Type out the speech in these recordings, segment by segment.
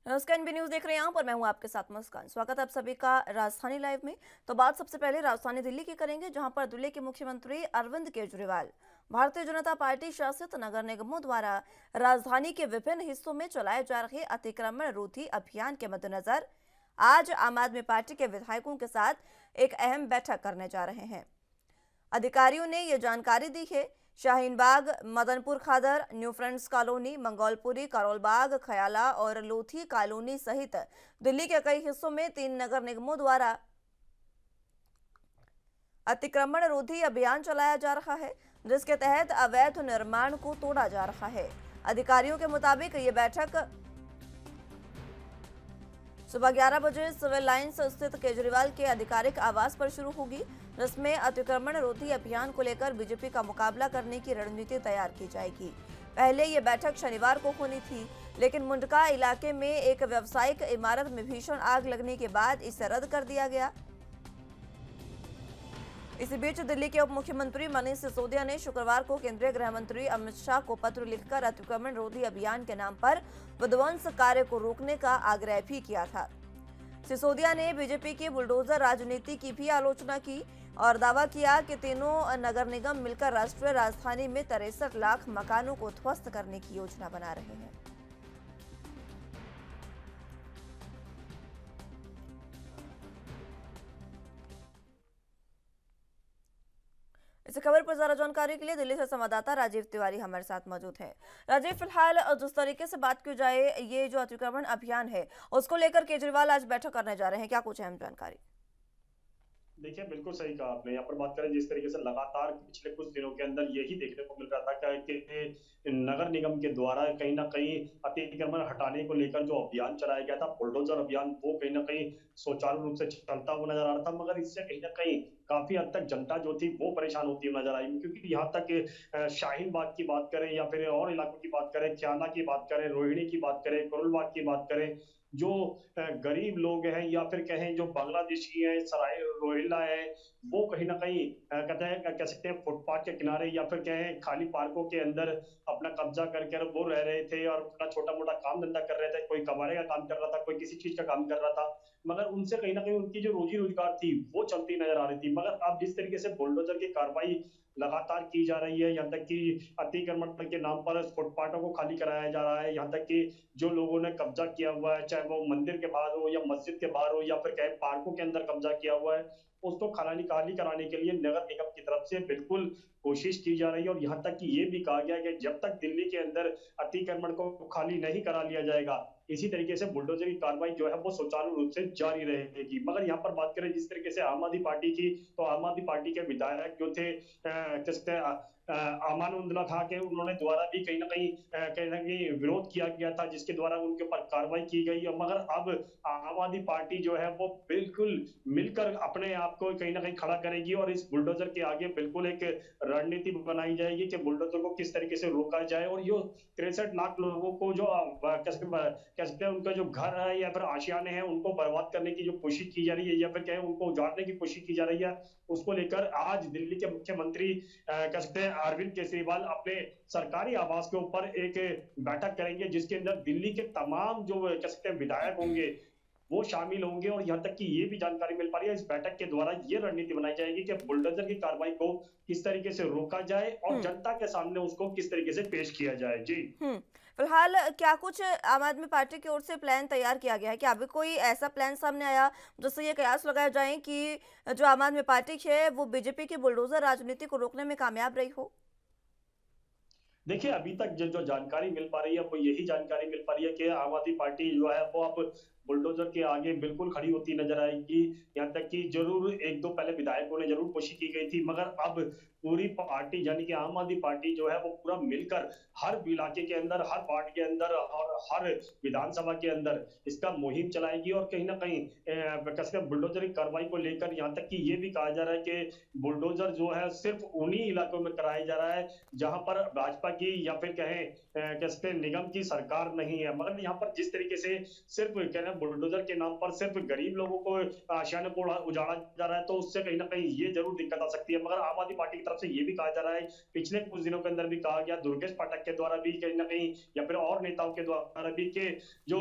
नमस्कार, NB news देख रहे हैं यहाँ पर। मैं हूँ आपके साथ मुस्कान। स्वागत है आप सभी का राजधानी लाइव में। तो बात सबसे पहले राजधानी दिल्ली की करेंगे, जहां पर दिल्ली के मुख्यमंत्री अरविंद केजरीवाल भारतीय जनता पार्टी शासित नगर निगमों द्वारा राजधानी के विभिन्न हिस्सों में चलाए जा रहे अतिक्रमण रोधी अभियान के मद्देनजर आज आम आदमी पार्टी के विधायकों के साथ एक अहम बैठक करने जा रहे हैं। अधिकारियों ने ये जानकारी दी है। Shaheen Bagh, Madanpur Khadar, new friends colony, Mangolpuri, Karol Bagh, Khayala और लोधी कॉलोनी सहित दिल्ली के कई हिस्सों में 3 नगर निगमों द्वारा अतिक्रमण रोधी अभियान चलाया जा रहा है, जिसके तहत अवैध निर्माण को तोड़ा जा रहा है। अधिकारियों के मुताबिक ये बैठक सुबह 11 बजे सिविल लाइन्स स्थित केजरीवाल के आधिकारिक आवास पर शुरू होगी, जिसमें अतिक्रमण रोधी अभियान को लेकर बीजेपी का मुकाबला करने की रणनीति तैयार की जाएगी। पहले ये बैठक शनिवार को होनी थी, लेकिन मुंडका इलाके में एक व्यावसायिक इमारत में भीषण आग लगने के बाद इसे रद्द कर दिया गया। इसी बीच दिल्ली के उप मुख्यमंत्री मनीष सिसोदिया ने शुक्रवार को केंद्रीय गृह मंत्री अमित शाह को पत्र लिखकर अतिक्रमण रोधी अभियान के नाम पर विध्वंस कार्य को रोकने का आग्रह भी किया था। सिसोदिया ने बीजेपी की बुलडोजर राजनीति की भी आलोचना की और दावा किया कि तीनों नगर निगम मिलकर राष्ट्रीय राजधानी में 63 लाख मकानों को ध्वस्त करने की योजना बना रहे हैं। इस खबर पर ज्यादा जानकारी के लिए दिल्ली से संवाददाता राजीव तिवारी हमारे साथ मौजूद हैं। राजीव, फिलहाल जिस तरीके से बात की जाए, ये जो अतिक्रमण अभियान है उसको लेकर केजरीवाल आज बैठक करने जा रहे हैं, क्या कुछ अहम जानकारी? देखिए, बिल्कुल सही कहा आपने। यहाँ पर बात करें जिस तरीके से लगातार पिछले कुछ दिनों के अंदर यही देखने को मिल रहा था कि नगर निगम के द्वारा कहीं न कहीं अतिक्रमण हटाने को लेकर जो अभियान चलाया गया था, बुलडोजर अभियान, वो कहीं न कहीं सुचारू रूप से चलता हुआ नजर आ रहा था। मगर इससे कहीं न कहीं काफ़ी हद तक जनता जो थी वो परेशान होती हुई नजर आई। क्योंकि यहाँ तक शाहीन बाग की बात करें या फिर और इलाकों की बात करें, ख्याला की बात करें, रोहिणी की बात करें, करोल बाग की बात करें, जो गरीब लोग हैं या फिर कहें जो बांग्लादेशी हैं, सराय रोहिल्ला है, वो कहीं न कहीं कहते हैं, कह सकते हैं, फुटपाथ के किनारे या फिर कहें खाली पार्कों के अंदर अपना कब्जा करके वो रह रहे थे और अपना छोटा-मोटा काम धंधा कर रहे थे। कोई कबाड़े का काम कर रहा था, कोई किसी चीज़ का काम कर रहा था। मगर उनसे कहीं न कहीं उनकी जो रोज़ी-रोज़गार थी, वो चलती नज़र आ रही थी। मगर अब जिस तरीके से बुलडोज़र की कार्रवाई लगातार की जा रही है, यहाँ तक कि अतिक्रमण के नाम पर फुटपाथों को खाली कराया जा रहा है, यहाँ तक कि जो लोगों ने कब्जा किया हुआ है, चाहे वो मंदिर के बाहर हो या मस्जिद के बाहर हो या फिर कहें पार्कों के अंदर कब्जा किया हुआ है, उसको खाली कराने के लिए नगर निगम की तरफ से बिल्कुल कोशिश की जा रही है। और यहाँ तक कि ये भी कहा गया है कि जब तक दिल्ली के अंदर अतिक्रमण को खाली नहीं करा लिया जाएगा, इसी तरीके से बुलडोजर की कार्रवाई जो है वो सुचारू रूप से जारी रहेगी। मगर यहाँ पर बात करें जिस तरीके से आम आदमी पार्टी की, तो आम आदमी पार्टी के विधायक जो थे किसके अमान उल्ला खां के, उन्होंने द्वारा भी कहीं न कहीं विरोध किया गया था, जिसके द्वारा उनके ऊपर कार्रवाई की गई है। मगर अब आम आदमी पार्टी जो है वो बिल्कुल मिलकर अपने आप को कहीं न कहीं खड़ा करेगी और इस बुलडोजर के आगे बिल्कुल एक रणनीति बनाई जाएगी कि बुलडोजर को किस तरीके से रोका जाए और ये 63 लाख लोगों को जो कह सकते हैं उनका जो घर है या फिर आशियाने हैं, उनको बर्बाद करने की जो कोशिश की जा रही है या फिर कहें उनको उजाड़ने की कोशिश की जा रही है, उसको लेकर आज दिल्ली के मुख्यमंत्री कह सकते हैं अरविंद केजरीवाल अपने सरकारी आवास के ऊपर एक बैठक करेंगे, जिसके अंदर दिल्ली के तमाम जो कह सकते हैं विधायक होंगे वो शामिल होंगे। और यहाँ तक कि ये भी जानकारी मिल पा रही है इस बैठक के द्वारा ये रणनीति बनाई जाएगी कि बुलडोजर की कार्रवाई को किस तरीके से रोका जाए और हम्म जनता के सामने उसको किस तरीके से पेश किया जाए। जी। हम्म फिलहाल क्या कुछ आम आदमी पार्टी की ओर से प्लान तैयार किया गया है? क्या अभी कोई ऐसा प्लान सामने आया जिससे ये कयास लगाए जाए कि जो आम आदमी पार्टी है वो बीजेपी की बुलडोजर राजनीति को रोकने में कामयाब रही हो? देखिए, अभी तक जो जानकारी मिल पा रही है वो यही जानकारी मिल पा रही है कि आम आदमी पार्टी जो है वो अब बुलडोजर के आगे बिल्कुल खड़ी होती नजर आएगी। यहाँ तक कि जरूर एक दो पहले विधायकों ने जरूर कोशिश की गई थी, मगर अब पूरी पार्टी यानी कि आम आदमी पार्टी जो है वो पूरा मिलकर हर इलाके के अंदर, हर वार्ड के अंदर और हर विधानसभा के अंदर इसका मुहिम चलाएगी। और कहीं ना कहीं कसकर बुलडोजर की कार्रवाई को लेकर यहाँ तक कि ये भी कहा जा रहा है कि बुलडोजर जो है सिर्फ उन्हीं इलाकों में कराया जा रहा है जहां पर भाजपा की या फिर कहें कहते निगम की सरकार नहीं है। मगर यहाँ पर जिस तरीके से सिर्फ कह रहे हैं बुलडोजर के नाम पर सिर्फ गरीब लोगों को आशियाने को उजाड़ा जा रहा है, तो उससे कहीं ना कहीं ये जरूर दिक्कत आ सकती है। मगर आम आदमी पार्टी की तरफ तरफ से ये भी कहा जा रहा है, पिछले कुछ दिनों के अंदर भी कहा गया दुर्गेश पाठक के द्वारा भी कहीं ना कहीं, या फिर और नेताओं के द्वारा भी, कि जो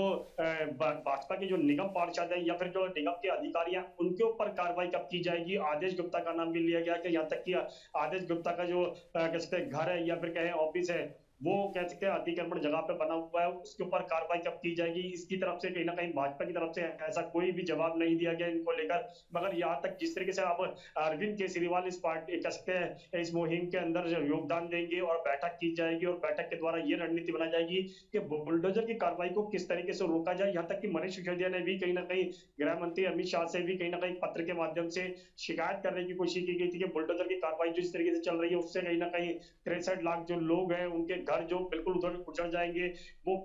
भाजपा के जो निगम पार्षद है या फिर जो निगम के अधिकारी हैं उनके ऊपर कार्रवाई कब की जाएगी। आदेश गुप्ता का नाम भी लिया गया कि यहाँ तक कि आदेश गुप्ता का जो कह सकते हैं घर है या फिर कहें ऑफिस है, वो कह सकते हैं अतिक्रमण जगह पे बना हुआ है, उसके ऊपर कार्रवाई कब की जाएगी। इसकी तरफ से कहीं ना कहीं भाजपा की तरफ से ऐसा कोई भी जवाब नहीं दिया गया इनको लेकर। मगर यहाँ तक जिस तरीके से अब अरविंद केजरीवाल इस पार्टी कह सकते हैं इस मुहिम के अंदर योगदान देंगे और बैठक की जाएगी, और बैठक के द्वारा ये रणनीति बनाई जाएगी कि बुलडोजर की कार्रवाई को किस तरीके से रोका जाए। यहाँ तक कि मनीष सिसोदिया ने भी कहीं ना कहीं गृह मंत्री अमित शाह से भी कहीं ना कहीं पत्र के माध्यम से शिकायत करने की कोशिश की गई थी कि बुलडोजर की कार्रवाई जिस तरीके से चल रही है उससे कहीं ना कहीं 63 लाख जो लोग हैं उनके घर जो बिल्कुल उधर उजड़ जाएंगे, वो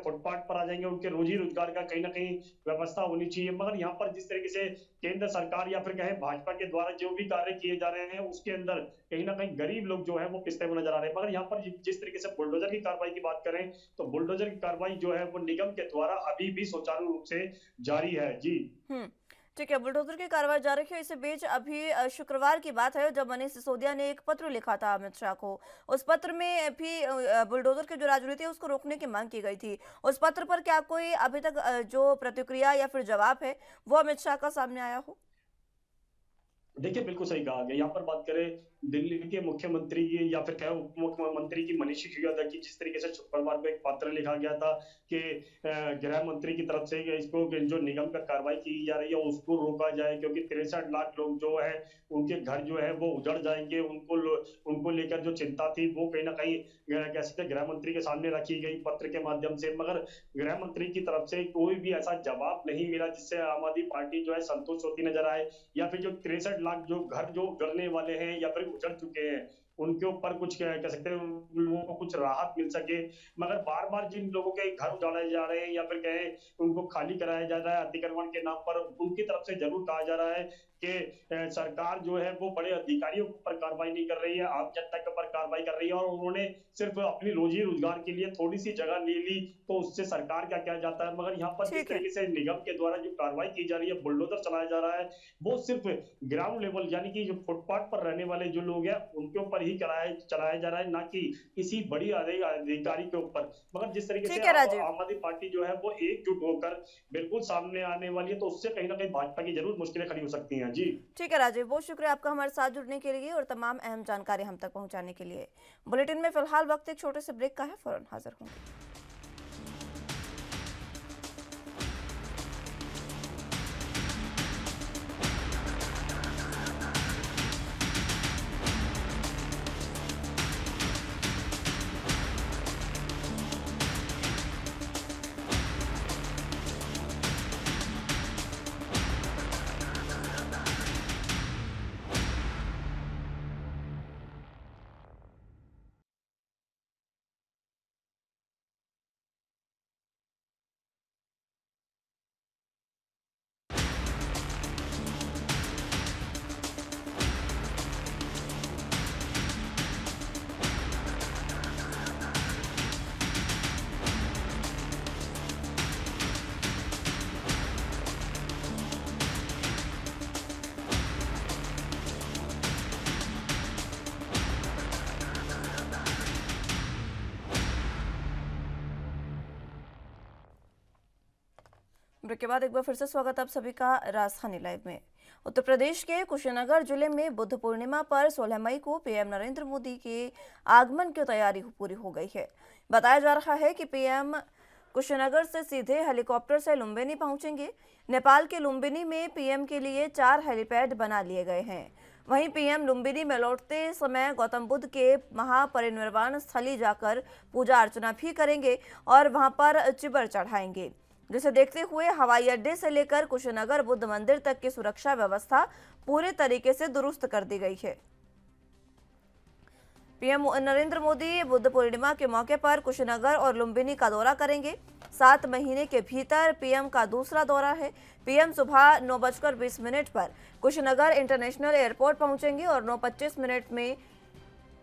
फुटपाथ पर आ जाएंगे, उनके रोजी रोजगार का कहीं ना कहीं व्यवस्था होनी चाहिए। मगर यहाँ पर जिस तरीके से केंद्र सरकार या फिर कहे भाजपा के द्वारा जो भी कार्य किए जा रहे हैं उसके अंदर कहीं ना कहीं गरीब लोग जो है वो पिसते हुए नजर आ रहे हैं। मगर यहाँ पर जिस तरीके से बुलडोजर की कार्रवाई की बात करें तो बुलडोजर की कार्रवाई जो है वो निगम के द्वारा अभी भी सुचारू रूप से जारी है। जी ठीक है, बुलडोजर की कार्रवाई जारी है। इसी बीच अभी शुक्रवार की बात है जब मनीष सिसोदिया ने एक पत्र लिखा था अमित शाह को। उस पत्र में भी बुलडोजर की जो राजनीति है उसको रोकने की मांग की गई थी। उस पत्र पर क्या कोई अभी तक जो प्रतिक्रिया या फिर जवाब है वो अमित शाह का सामने आया हो? देखिए, बिल्कुल सही कहा गया। यहाँ पर बात करें दिल्ली के मुख्यमंत्री की या फिर कहें उप मुख्यमंत्री की मनीष सिसोदिया की, जिस तरीके से शुक्रवार को एक पत्र लिखा गया था कि गृह मंत्री की तरफ से इसको जो निगम पर कार्रवाई की जा रही है उसको रोका जाए, क्योंकि 63 लाख लोग जो है उनके घर जो है वो उजड़ जाएंगे। उनको लेकर जो चिंता थी वो कहीं ना कहीं कह सकते गृह मंत्री के सामने रखी गई पत्र के माध्यम से। मगर गृह मंत्री की तरफ से कोई भी ऐसा जवाब नहीं मिला जिससे आम आदमी पार्टी जो है संतुष्ट होती नजर आए, या फिर जो 63 लाख जो घर जो उजड़ने वाले हैं या फिर उजड़ चुके हैं उनके ऊपर कुछ कह सकते हैं उन लोगों को कुछ राहत मिल सके। मगर बार बार जिन लोगों के घर उजाड़े जा रहे हैं या फिर कहें उनको खाली कराया जा रहा है अतिक्रमण के नाम पर, उनकी तरफ से जरूर कहा जा रहा है कि सरकार जो है वो बड़े अधिकारियों के ऊपर कार्रवाई नहीं कर रही है, आम जनता के ऊपर कार्रवाई कर रही है, और उन्होंने सिर्फ अपनी रोजी रोजगार के लिए थोड़ी सी जगह ले ली तो उससे सरकार क्या किया जाता है। मगर यहाँ पर जिस ठीक है। तरीके से निगम के द्वारा जो कार्रवाई की जा रही है, बुलडोजर चलाया जा रहा है, वो सिर्फ ग्राउंड लेवल यानी कि जो फुटपाथ पर रहने वाले जो लोग हैं उनके ऊपर ही चलाया जा रहा है, ना कि किसी बड़ी अधिकारी के ऊपर। मगर जिस तरीके से ठीक है राजीव। आम आदमी पार्टी जो है वो एकजुट होकर बिल्कुल सामने आने वाली है, तो उससे कहीं ना कहीं भाजपा की जरूर मुश्किलें खड़ी हो सकती हैं। जी ठीक है राजीव, बहुत शुक्रिया आपका हमारे साथ जुड़ने के लिए और तमाम अहम जानकारी हम तक पहुंचाने के लिए। बुलेटिन में फिलहाल वक्त एक छोटे से ब्रेक का है, फौरन हाजिर होंगे। ब्रेक के बाद एक बार फिर से स्वागत आप सभी का राजधानी लाइव में। उत्तर प्रदेश के कुशीनगर जिले में बुद्ध पूर्णिमा पर 16 मई को पीएम नरेंद्र मोदी के आगमन की तैयारी पूरी हो गई है। बताया जा रहा है कि पीएम कुशीनगर से सीधे हेलीकॉप्टर से लुम्बिनी पहुंचेंगे। नेपाल के लुम्बिनी में पीएम के लिए 4 हेलीपैड बना लिए गए हैं। वहीं पीएम लुम्बिनी में लौटते समय गौतम बुद्ध के महापरिनिर्वाण स्थली जाकर पूजा अर्चना भी करेंगे और वहां पर चिबर चढ़ाएंगे, जिसे देखते हुए हवाई अड्डे से लेकर कुशीनगर बुद्ध मंदिर तक की सुरक्षा व्यवस्था पूरे तरीके से दुरुस्त कर दी गई है। पीएम नरेंद्र मोदी बुद्ध पूर्णिमा के मौके पर कुशीनगर और लुम्बिनी का दौरा करेंगे। 7 महीने के भीतर पीएम का दूसरा दौरा है। पीएम सुबह 9:20 पर कुशीनगर इंटरनेशनल एयरपोर्ट पहुंचेंगे और 9:25 में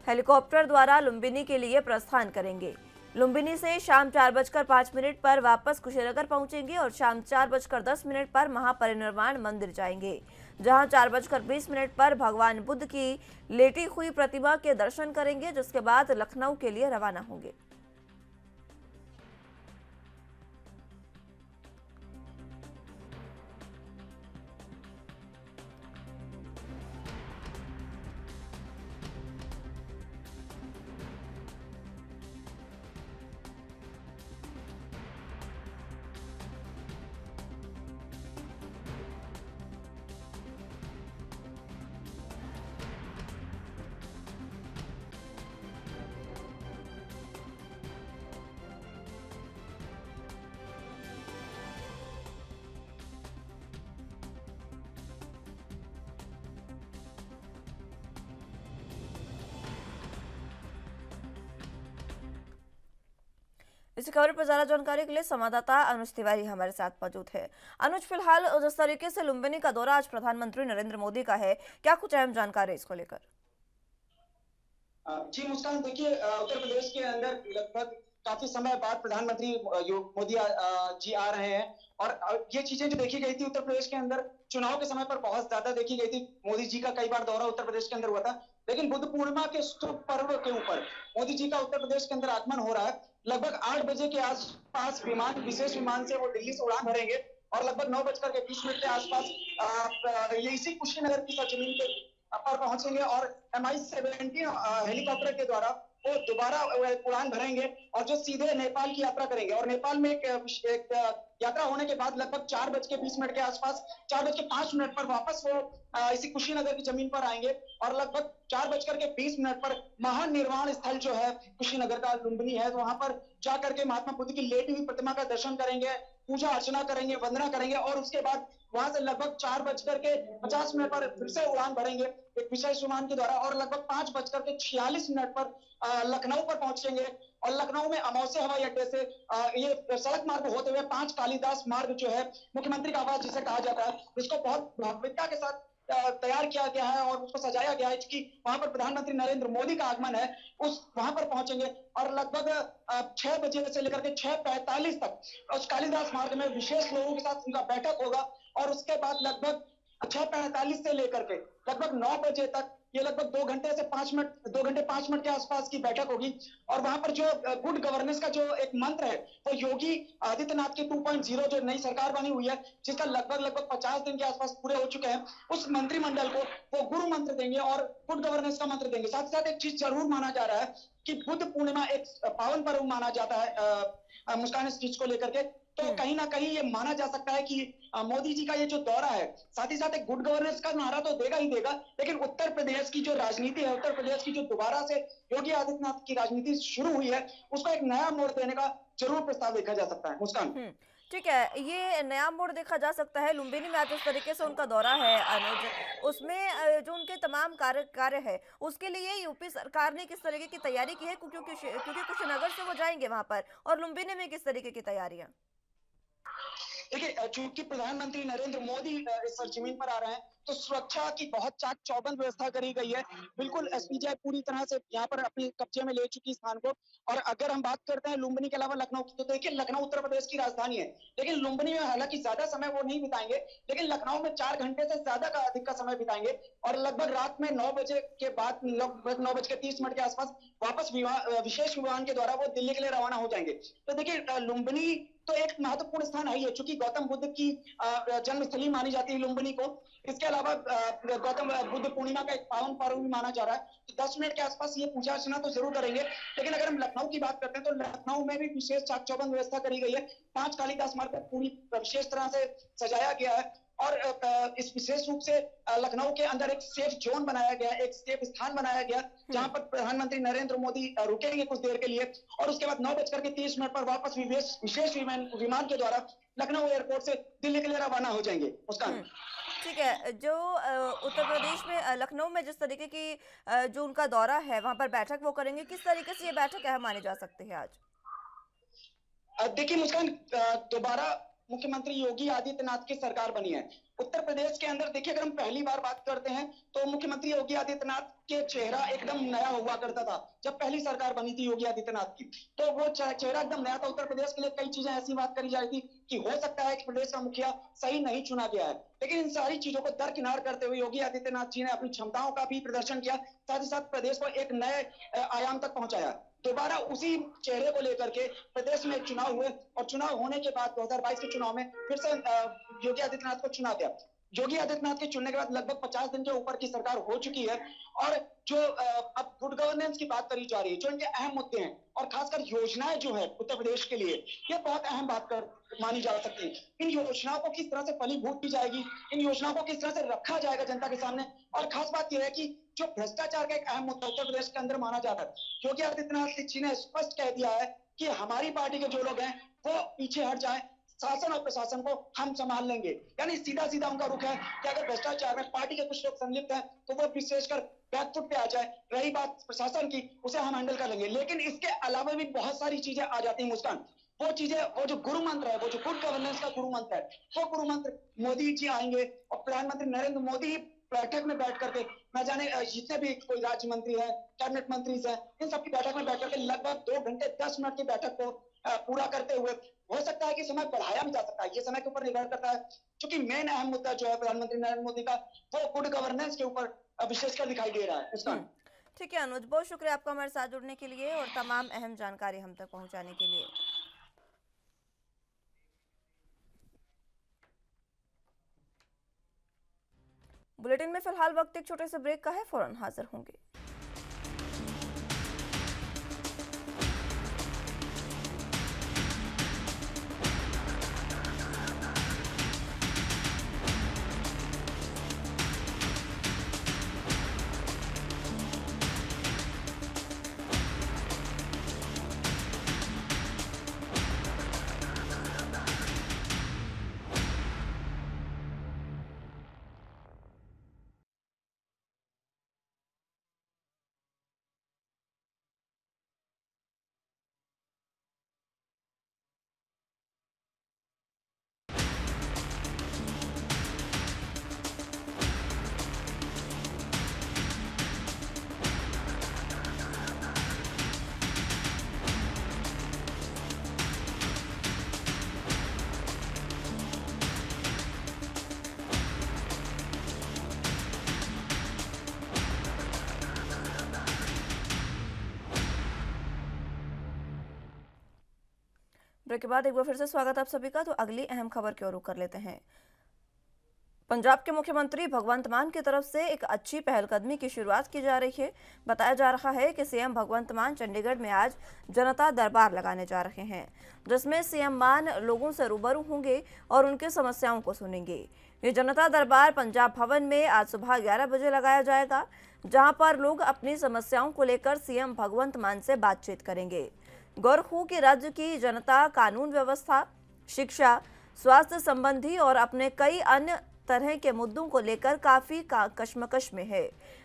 हेलीकॉप्टर द्वारा लुम्बिनी के लिए प्रस्थान करेंगे। लुम्बिनी से शाम 4:05 पर वापस कुशीनगर पहुंचेंगे और शाम 4:10 पर महापरिनिर्वाण मंदिर जाएंगे, जहां 4:20 पर भगवान बुद्ध की लेटी हुई प्रतिमा के दर्शन करेंगे, जिसके बाद लखनऊ के लिए रवाना होंगे। इसी खबर पर ज्यादा जानकारी के लिए संवाददाता अनुज तिवारी हमारे साथ मौजूद है। अनुज, फिलहाल जिस तरीके से लुम्बिनी का दौरा आज प्रधानमंत्री नरेंद्र मोदी का है, क्या कुछ अहम जानकारी इसको लेकर? जी मुस्कान, देखिए उत्तर प्रदेश के अंदर लगभग काफी समय बाद प्रधानमंत्री मोदी जी आ रहे हैं। और ये चीजें जो देखी गई थी उत्तर प्रदेश के अंदर चुनाव के समय पर बहुत ज्यादा देखी गई थी। मोदी जी का कई बार दौरा उत्तर प्रदेश के अंदर हुआ था, लेकिन बुद्ध पूर्णिमा के शुभ पर्व के ऊपर मोदी जी का उत्तर प्रदेश के अंदर आगमन हो रहा है। लगभग 8 बजे के आसपास विशेष विमान से वो दिल्ली से उड़ान भरेंगे और लगभग 9:20 के आसपास ये इसी कुशीनगर की सरजमीन के पर पहुंचेंगे और MI-17 हेलीकॉप्टर के द्वारा वो दोबारा उड़ान भरेंगे और जो सीधे नेपाल की यात्रा करेंगे। और नेपाल में एक यात्रा होने के बाद लगभग 4:20 के आसपास 4:05 पर वापस वो इसी कुशीनगर की जमीन पर आएंगे और लगभग 4:20 पर महानिर्वाण स्थल जो है कुशीनगर का लुम्बिनी है, तो वहां पर जाकर के महात्मा बुद्ध की लेटी हुई प्रतिमा का दर्शन करेंगे, पूजा अर्चना करेंगे, वंदना करेंगे और उसके बाद वहां से लगभग 4:50 पर फिर से उड़ान भरेंगे एक विशेष विमान के द्वारा और लगभग 5:46 पर लखनऊ पर पहुंचेंगे। और लखनऊ में अमौसे हवाई अड्डे से ये सड़क मार्ग होते हुए 5 कालीदास मार्ग जो है, मुख्यमंत्री का आवास जिसे कहा जाता है, जिसको बहुत भव्यता के साथ तैयार किया गया है और उसको सजाया गया है, क्योंकि वहां पर प्रधानमंत्री नरेंद्र मोदी का आगमन है। उस वहां पर पहुंचेंगे और लगभग 6 बजे से लेकर के 6:45 तक उस कालीदास मार्ग में विशेष लोगों के साथ उनका बैठक होगा और उसके बाद लगभग 6:45 से लेकर के लगभग 9 बजे तक ये लगभग 2 घंटे 5 मिनट के आसपास की बैठक होगी। और वहां पर जो गुड गवर्नेंस का जो एक मंत्र है, वो योगी आदित्यनाथ की 2.0 जो नई सरकार बनी हुई है, जिसका लगभग 50 दिन के आसपास पूरे हो चुके हैं, उस मंत्रिमंडल को वो गुरु मंत्र देंगे और गुड गवर्नेंस का मंत्र देंगे। साथ ही साथ एक चीज जरूर माना जा रहा है कि बुद्ध पूर्णिमा एक पावन पर्व माना जाता है मुस्कान, इस चीज को लेकर के तो कहीं ना कहीं ये माना जा सकता है कि मोदी जी का ये जो दौरा है, साथ ही साथ एक गुड गवर्नेंस का नारा तो देगा ही देगा, लेकिन उत्तर प्रदेश की जो राजनीति है, उत्तर प्रदेश की जो दोबारा से योगी आदित्यनाथ की राजनीति शुरू हुई है, उसको एक नया मोड़ देने का जरूर प्रस्ताव देखा जा सकता है मुस्कान। ठीक है, ये नया मोड़ देखा जा सकता है। लुम्बिनी में आज जिस तरीके से उनका दौरा है अनुज, उसमें जो उनके तमाम कार्य है, उसके लिए यूपी सरकार ने किस तरीके की तैयारी की है, क्योंकि कुशीनगर से वो जाएंगे वहां पर, और लुम्बिनी में किस तरीके की तैयारियां? देखिए, चूंकि प्रधानमंत्री नरेंद्र मोदी इस सरजमीन पर आ रहे हैं, तो सुरक्षा की बहुत चाक चौबंद व्यवस्था करी गई है। बिल्कुल एसपीजी पूरी तरह से यहाँ पर अपने कब्जे में ले चुकी स्थान को। और अगर हम बात करते हैं लुम्बिनी के अलावा लखनऊ की, तो देखिए लखनऊ उत्तर प्रदेश की राजधानी है, लेकिन लुम्बिनी में हालांकि ज्यादा समय वो नहीं बिताएंगे, लेकिन लखनऊ में 4 घंटे से ज्यादा का अधिक का समय बिताएंगे और लगभग रात में 9 बजे के बाद लगभग 9:30 के आसपास वापस विशेष विमान के द्वारा वो दिल्ली के लिए रवाना हो जाएंगे। तो देखिए लुम्बिनी तो एक महत्वपूर्ण स्थान है, चूंकि गौतम बुद्ध की जन्मस्थली मानी जाती है लुम्बिनी को। इसके अलावा गौतम बुद्ध पूर्णिमा का एक पावन पर्व भी माना जा रहा है, तो 10 मिनट के आसपास ये पूजा अर्चना तो जरूर करेंगे। लेकिन अगर हम लखनऊ की बात करते हैं, तो लखनऊ में भी विशेष चाक चौबंद व्यवस्था करी गई है। 5 कालीदास मार्ग को पूरी विशेष तरह से सजाया गया है और इस विशेष रूप से लखनऊ के अंदर एक सेफ जोन बनाया गया, एक सेफ स्थान बनाया गया, जहां पर प्रधानमंत्री नरेंद्र मोदी रुकेंगे कुछ देर के लिए और उसके बाद 9:30 पर वापस विशेष विमान के द्वारा लखनऊ एयरपोर्ट से दिल्ली के लिए रवाना हो जाएंगे उसका। ठीक है, जो उत्तर प्रदेश में लखनऊ में जिस तरीके की जो उनका दौरा है, वहां पर बैठक वो करेंगे, किस तरीके से ये बैठक अहम मानी जा सकती है आज? देखिए मुस्कान, दोबारा मुख्यमंत्री योगी आदित्यनाथ की सरकार बनी है। उत्तर प्रदेश के अंदर देखिए, अगर हम पहली बार बात करते हैं तो मुख्यमंत्री योगी आदित्यनाथ के चेहरा एकदम नया हुआ करता था। जब पहली सरकार बनी थी योगी आदित्यनाथ की, तो वो चेहरा एकदम नया था। उत्तर प्रदेश के लिए कई चीजें ऐसी बात करी जा रही थी कि हो सकता है कि प्रदेश का मुखिया सही नहीं चुना गया है, लेकिन इन सारी चीजों को दरकिनार करते हुए योगी आदित्यनाथ जी ने अपनी क्षमताओं का भी प्रदर्शन किया, साथ ही साथ प्रदेश को एक नए आयाम तक पहुंचाया। दोबारा उसी चेहरे को लेकर के प्रदेश में चुनाव हुए और चुनाव होने के बाद 2022 के चुनाव में फिर से योगी आदित्यनाथ को चुना गया। योगी आदित्यनाथ के चुनने के बाद लगभग 50 दिन के ऊपर की सरकार हो चुकी है और जो अब गुड गवर्नेंस की बात करी जा रही है, जो इनके अहम मुद्दे हैं और खासकर योजनाएं जो है उत्तर प्रदेश के लिए, ये बहुत अहम बात कर मानी जा सकती है। इन योजनाओं को किस तरह से फलीभूत की जाएगी, इन योजनाओं को किस तरह से रखा जाएगा जनता के सामने, और खास बात यह है कि जो भ्रष्टाचार का एक अहम मुद्दा उत्तर प्रदेश के अंदर माना जाता है, योगी आदित्यनाथ जी ने स्पष्ट कह दिया है कि हमारी पार्टी के जो लोग हैं वो पीछे हट जाएं, शासन और प्रशासन को हम संभाल लेंगे। यानी सीधा सीधा उनका रुख है कि अगर भ्रष्टाचार में पार्टी के कुछ लोग संलिप्त हैं तो वो विशेषकर बैकफुट पे आ जाए, रही बात प्रशासन की, उसे हम हैंडल कर लेंगे। लेकिन इसके अलावा भी बहुत सारी चीजें आ जाती हैं मुस्कान। वो चीजें, वो जो गुरु मंत्र है, वो जो गुड गवर्नेंस का गुरु मंत्र है, वो गुरु मंत्र मोदी जी आएंगे और प्रधानमंत्री नरेंद्र मोदी बैठक में बैठ करके, न जाने जितने भी कोई राज्य मंत्री है, कैबिनेट मंत्री है, इन सबकी बैठक में बैठ करके लगभग 2 घंटे 10 मिनट की बैठक को पूरा करते हुए, हो सकता है कि समय बढ़ाया भी जा सकता है, ये समय के ऊपर निर्भर करता है, क्योंकि मेन अहम मुद्दा जो है प्रधानमंत्री नरेंद्र मोदी का, वो गुड गवर्नेंस के ऊपर विशेषकर दिखाई दे रहा है उसका। ठीक है अनुज, बहुत शुक्रिया आपका हमारे साथ जुड़ने के लिए और तमाम अहम जानकारी हम तक पहुंचाने के लिए। बुलेटिन में फिलहाल वक्त एक छोटे से ब्रेक का है, फौरन हाजिर होंगे। ब्रेक के बाद एक बार फिर से स्वागत आप सभी का। तो अगली अहम खबर की ओर रुख कर लेते हैं। पंजाब के मुख्यमंत्री भगवंत मान की तरफ से एक अच्छी पहलकदमी की शुरुआत की जा रही है। बताया जा रहा है कि सीएम भगवंत मान चंडीगढ़ में आज जनता दरबार लगाने जा रहे हैं, जिसमें सीएम मान लोगों से रूबरू होंगे और उनकी समस्याओं को सुनेंगे। ये जनता दरबार पंजाब भवन में आज सुबह 11 बजे लगाया जाएगा, जहां पर लोग अपनी समस्याओं को लेकर सीएम भगवंत मान से बातचीत करेंगे। गौर हो कि राज्य की जनता कानून व्यवस्था, शिक्षा, स्वास्थ्य संबंधी और अपने कई अन्य तरह के मुद्दों को लेकर काफी कश्मकश में है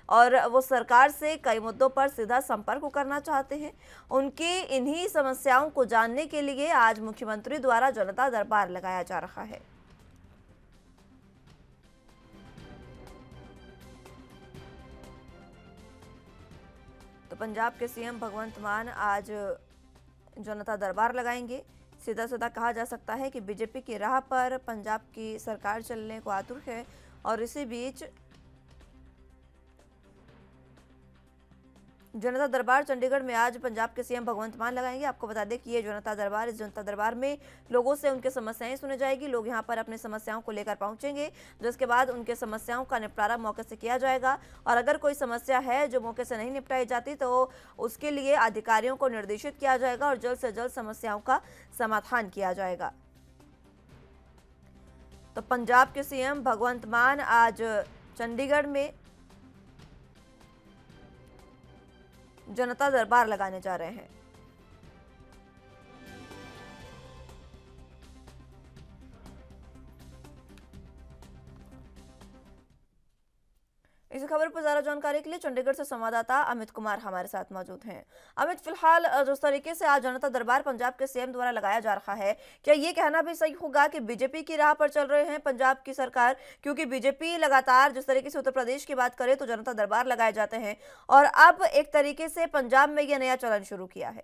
और वो सरकार से कई मुद्दों पर सीधा संपर्क करना चाहते हैं। उनकी इन्हीं समस्याओं को जानने के लिए आज मुख्यमंत्री द्वारा जनता दरबार लगाया जा रहा है। तो पंजाब के सीएम भगवंत मान आज जनता दरबार लगाएंगे। सीधा सीधा कहा जा सकता है कि बीजेपी की राह पर पंजाब की सरकार चलने को आतुर है और इसी बीच जनता दरबार चंडीगढ़ में आज पंजाब के सीएम भगवंत मान लगाएंगे। आपको बता दें कि ये जनता दरबार, इस जनता दरबार में लोगों से उनके समस्याएं सुनी जाएगी। लोग यहां पर अपनी समस्याओं को लेकर पहुंचेंगे, जिसके बाद उनके समस्याओं का निपटारा मौके से किया जाएगा और अगर कोई समस्या है जो मौके से नहीं निपटाई जाती तो उसके लिए अधिकारियों को निर्देशित किया जाएगा और जल्द से जल्द समस्याओं का समाधान किया जाएगा। तो पंजाब के सीएम भगवंत मान आज चंडीगढ़ में जनता दरबार लगाने जा रहे हैं। इस खबर पर ज्यादा जानकारी के लिए चंडीगढ़ से संवाददाता अमित कुमार हमारे साथ मौजूद हैं। अमित, फिलहाल जिस तरीके से आज जनता दरबार पंजाब के सीएम द्वारा लगाया जा रहा है, क्या ये कहना भी सही होगा कि बीजेपी की राह पर चल रहे हैं पंजाब की सरकार? क्योंकि बीजेपी लगातार जिस तरीके से उत्तर प्रदेश की बात करें तो जनता दरबार लगाए जाते हैं, और अब एक तरीके से पंजाब में यह नया चलन शुरू किया है।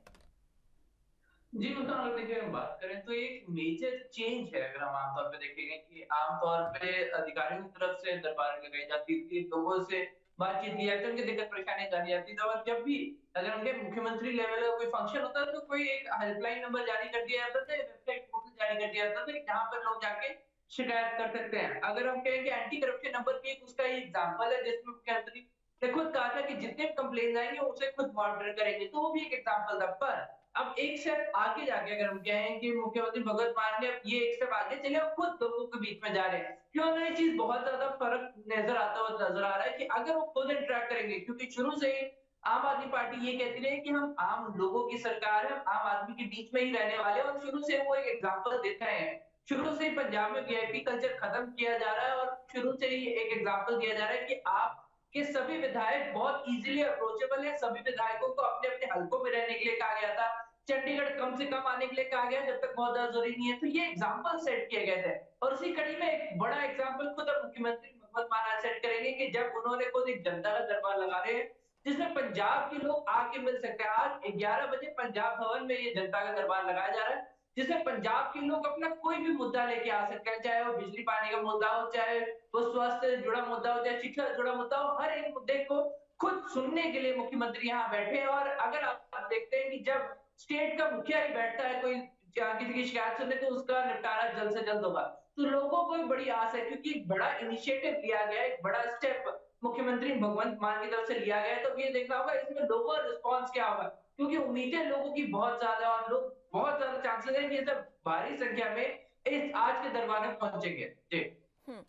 जी, मतलब अगर देखिए हम बात करें तो एक मेजर चेंज है। अगर हम आमतौर पे देखेंगे कि आमतौर पे अधिकारियों की तरफ से दरबार लगाई जाती थी, लोगों से बातचीत की जाती थी, उनकी दिक्कत परेशानियां जानी जाती थी, और जब भी अगर उनके मुख्यमंत्री लेवल का कोई फंक्शन होता था तो कोई एक हेल्पलाइन नंबर जारी कर दिया जाता था, वेबसाइट पोर्टल जारी कर दिया जाता था जहाँ पर लोग जाके शिकायत कर सकते हैं। अगर हम कहें कि एंटी करप्शन नंबर भी एक उसका एग्जाम्पल है, जिसमें मुख्यमंत्री ने खुद कहा था कि जितने कंप्लेन आएंगे उसे खुद मॉनिटर करेंगे, तो वो भी एक एग्जाम्पल था। पर अब एक स्टेप आगे जाके अगर हम कहें कि मुख्यमंत्री भगवंत मान ने अब ये एक स्टेप आगे चले और खुद लोगों के बीच में जा रहे हैं, क्यों हमें ये चीज बहुत ज्यादा फर्क नजर आता हुआ नजर आ रहा है कि अगर वो खुद इंटरेक्ट करेंगे, क्योंकि शुरू से ही आम आदमी पार्टी ये कहती रही कि हम आम लोगों की सरकार है, आम आदमी के बीच में ही रहने वाले हैं, और शुरू से वो एक एग्जाम्पल देते हैं। शुरू से ही पंजाब में वीआईपी कल्चर खत्म किया जा रहा है, और शुरू से ही एक एग्जाम्पल दिया जा रहा है कि आप के सभी विधायक बहुत इजीली अप्रोचेबल है। सभी विधायकों को अपने अपने हलकों में रहने के लिए कहा गया था, चंडीगढ़ कम से कम आने के लिए कहा गया जब तक बहुत ज्यादा जरूरी नहीं है। तो ये एग्जाम्पल सेट किए गए थे, और उसी कड़ी में एक बड़ा एग्जाम्पल खुद अब मुख्यमंत्री भगवंत मान आज सेट करेंगे कि जब उन्होंने खुद एक जनता का दरबार लगा रहे हैं जिसमें पंजाब के लोग आके मिल सकते हैं। आज 11 बजे पंजाब भवन में ये जनता का दरबार लगाया जा रहा है, जिसमें पंजाब के लोग अपना कोई भी मुद्दा लेके आ सकते हैं, चाहे वो बिजली पानी का मुद्दा हो, चाहे वो स्वास्थ्य से जुड़ा मुद्दा हो, चाहे शिक्षा से जुड़ा मुद्दा हो। हर एक मुद्दे को खुद सुनने के लिए मुख्यमंत्री यहाँ बैठे हैं। और अगर आप देखते हैं कि जब स्टेट का मुखिया ही बैठता है कोई किसी की शिकायत सुनने, तो उसका निपटारा जल्द से जल्द होगा। तो लोगों को भी बड़ी आस है, क्योंकि एक बड़ा इनिशिएटिव लिया गया है, एक बड़ा स्टेप मुख्यमंत्री भगवंत मान की तरफ से लिया गया है। तो ये देखना होगा इसमें लोगों का रिस्पॉन्स क्या होगा, क्योंकि उम्मीदें लोगों की बहुत ज्यादा, और लोग बहुत ज्यादा चांसेस है कि ये सब भारी संख्या में इस आज के दरबार में पहुंचेंगे। जी हम्म,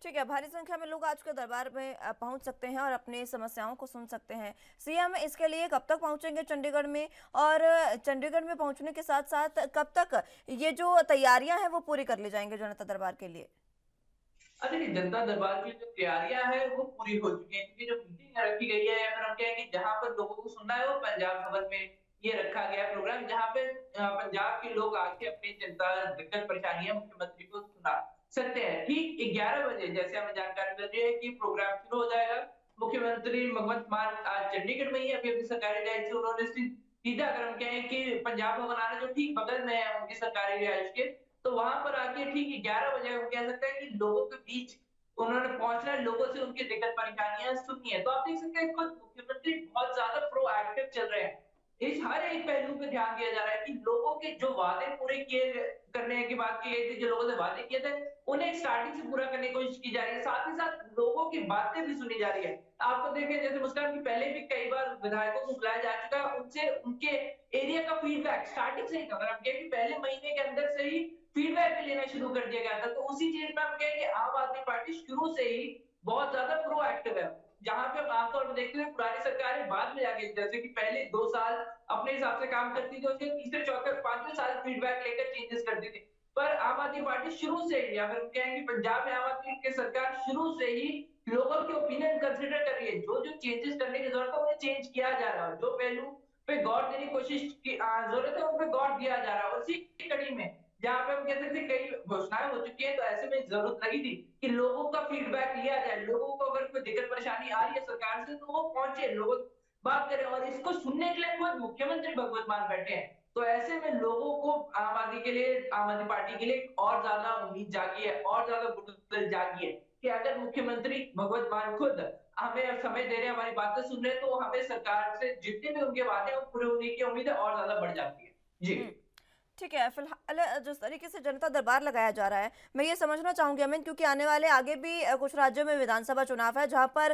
ठीक है। भारी संख्या में लोग आज के दरबार में पहुंच सकते हैं और अपनी समस्याओं को सुन सकते हैं। सीएम इसके लिए कब तक पहुंचेंगे चंडीगढ़ में, और चंडीगढ़ में पहुंचने के साथ साथ कब तक ये जो तैयारियां हैं वो पूरी कर ली जाएंगी जनता दरबार के लिए? देखिए, जनता दरबार की जो तैयारियां हैं वो पूरी हो चुकी हैं, क्योंकि जो मीटिंग रखी गई है, या फिर हम कहें कि जहां पर लोगों को सुनना है, वो पंजाब भवन में ये रखा गया है प्रोग्राम, जहां पे पंजाब के लोग आके अपनी चिंता, दिक्कत, परेशानियां मुख्यमंत्री को सुना सकते हैं। ठीक 11 बजे जैसे हमें जानकारी मिल रही है कि प्रोग्राम शुरू हो जाएगा। मुख्यमंत्री भगवंत मान आज चंडीगढ़ में ही अभी अपनी सरकारी रिहायश से उन्होंने सीधा, अगर हम कहें कि पंजाब भवन आना जो ठीक बगल में है उनकी सरकारी रिहायश के, तो वहां पर आके ठीक 11 बजे हम कह सकते हैं कि लोगों के बीच उन्होंने पहुंचना है, लोगों से उनकी दिक्कत परेशानियां सुननी है। तो आप देख सकते हैं खुद मुख्यमंत्री बहुत ज्यादा प्रोएक्टिव चल रहे हैं। इस हर एक पहलू पे ध्यान दिया जा रहा है कि लोगों के जो वादे पूरे किए करने की बात की गई थी, जो लोगों से वादे किए थे उन्हें स्टार्टिंग से पूरा करने की कोशिश की जा रही है। साथ ही साथ लोगों की बातें भी सुनी जा रही है। आपको देखें, जैसे मुस्कान की पहले भी कई बार विधायकों को बुलाया जा चुका है, उनसे उनके एरिया का फीडबैक स्टार्टिंग से ही था। अगर हम कहें कि पहले महीने के अंदर से ही फीडबैक भी लेना शुरू कर दिया गया था। तो उसी चीज में हम कहें कि आम आदमी पार्टी शुरू से ही बहुत ज्यादा प्रोएक्टिव है। जहां पे हम आमतौर पर देखते हैं पुरानी सरकारें बाद में जाके, जैसे कि पहले 2 साल अपने हिसाब से काम करती थी, उसके तीसरे, चौथे, पांचवें साल फीडबैक लेकर चेंजेस करती थी। पर आम आदमी पार्टी शुरू से ही, या फिर हम कहेंगे पंजाब में आम आदमी की सरकार शुरू से ही लोगों के ओपिनियन कंसिडर कर रही है। जो जो चेंजेस करने की जरूरत है उन्हें चेंज किया जा रहा है, जो पहलू पे गौर देने की कोशिश की जरूरत है उन पे गौर दिया जा रहा है। उसी कड़ी में जहाँ पे हम कह सकते हैं कई घोषणाएं हो चुकी है, तो ऐसे में जरूरत लगी थी कि लोगों का फीडबैक लिया जाए। लोगों को अगर कोई दिक्कत परेशानी आ रही है सरकार से, तो वो पहुंचे, लोग बात करें, और इसको सुनने के लिए खुद मुख्यमंत्री भगवंत मान बैठे हैं। तो ऐसे में लोगों को आम आदमी के लिए, आम आदमी पार्टी के लिए और ज्यादा उम्मीद जागी है, और ज्यादा गुडविल जागी है कि अगर मुख्यमंत्री भगवंत मान खुद हमें समय दे रहे हैं, हमारी बातें सुन रहे हैं, तो हमें सरकार से जितने भी उनके वादे हैं वो पूरे होने की उम्मीद है और ज्यादा बढ़ जाती है। जी ठीक है। फिलहाल जिस तरीके से जनता दरबार लगाया जा रहा है, मैं ये समझना चाहूंगी अमित, क्योंकि आने वाले आगे भी कुछ राज्यों में विधानसभा चुनाव है जहां पर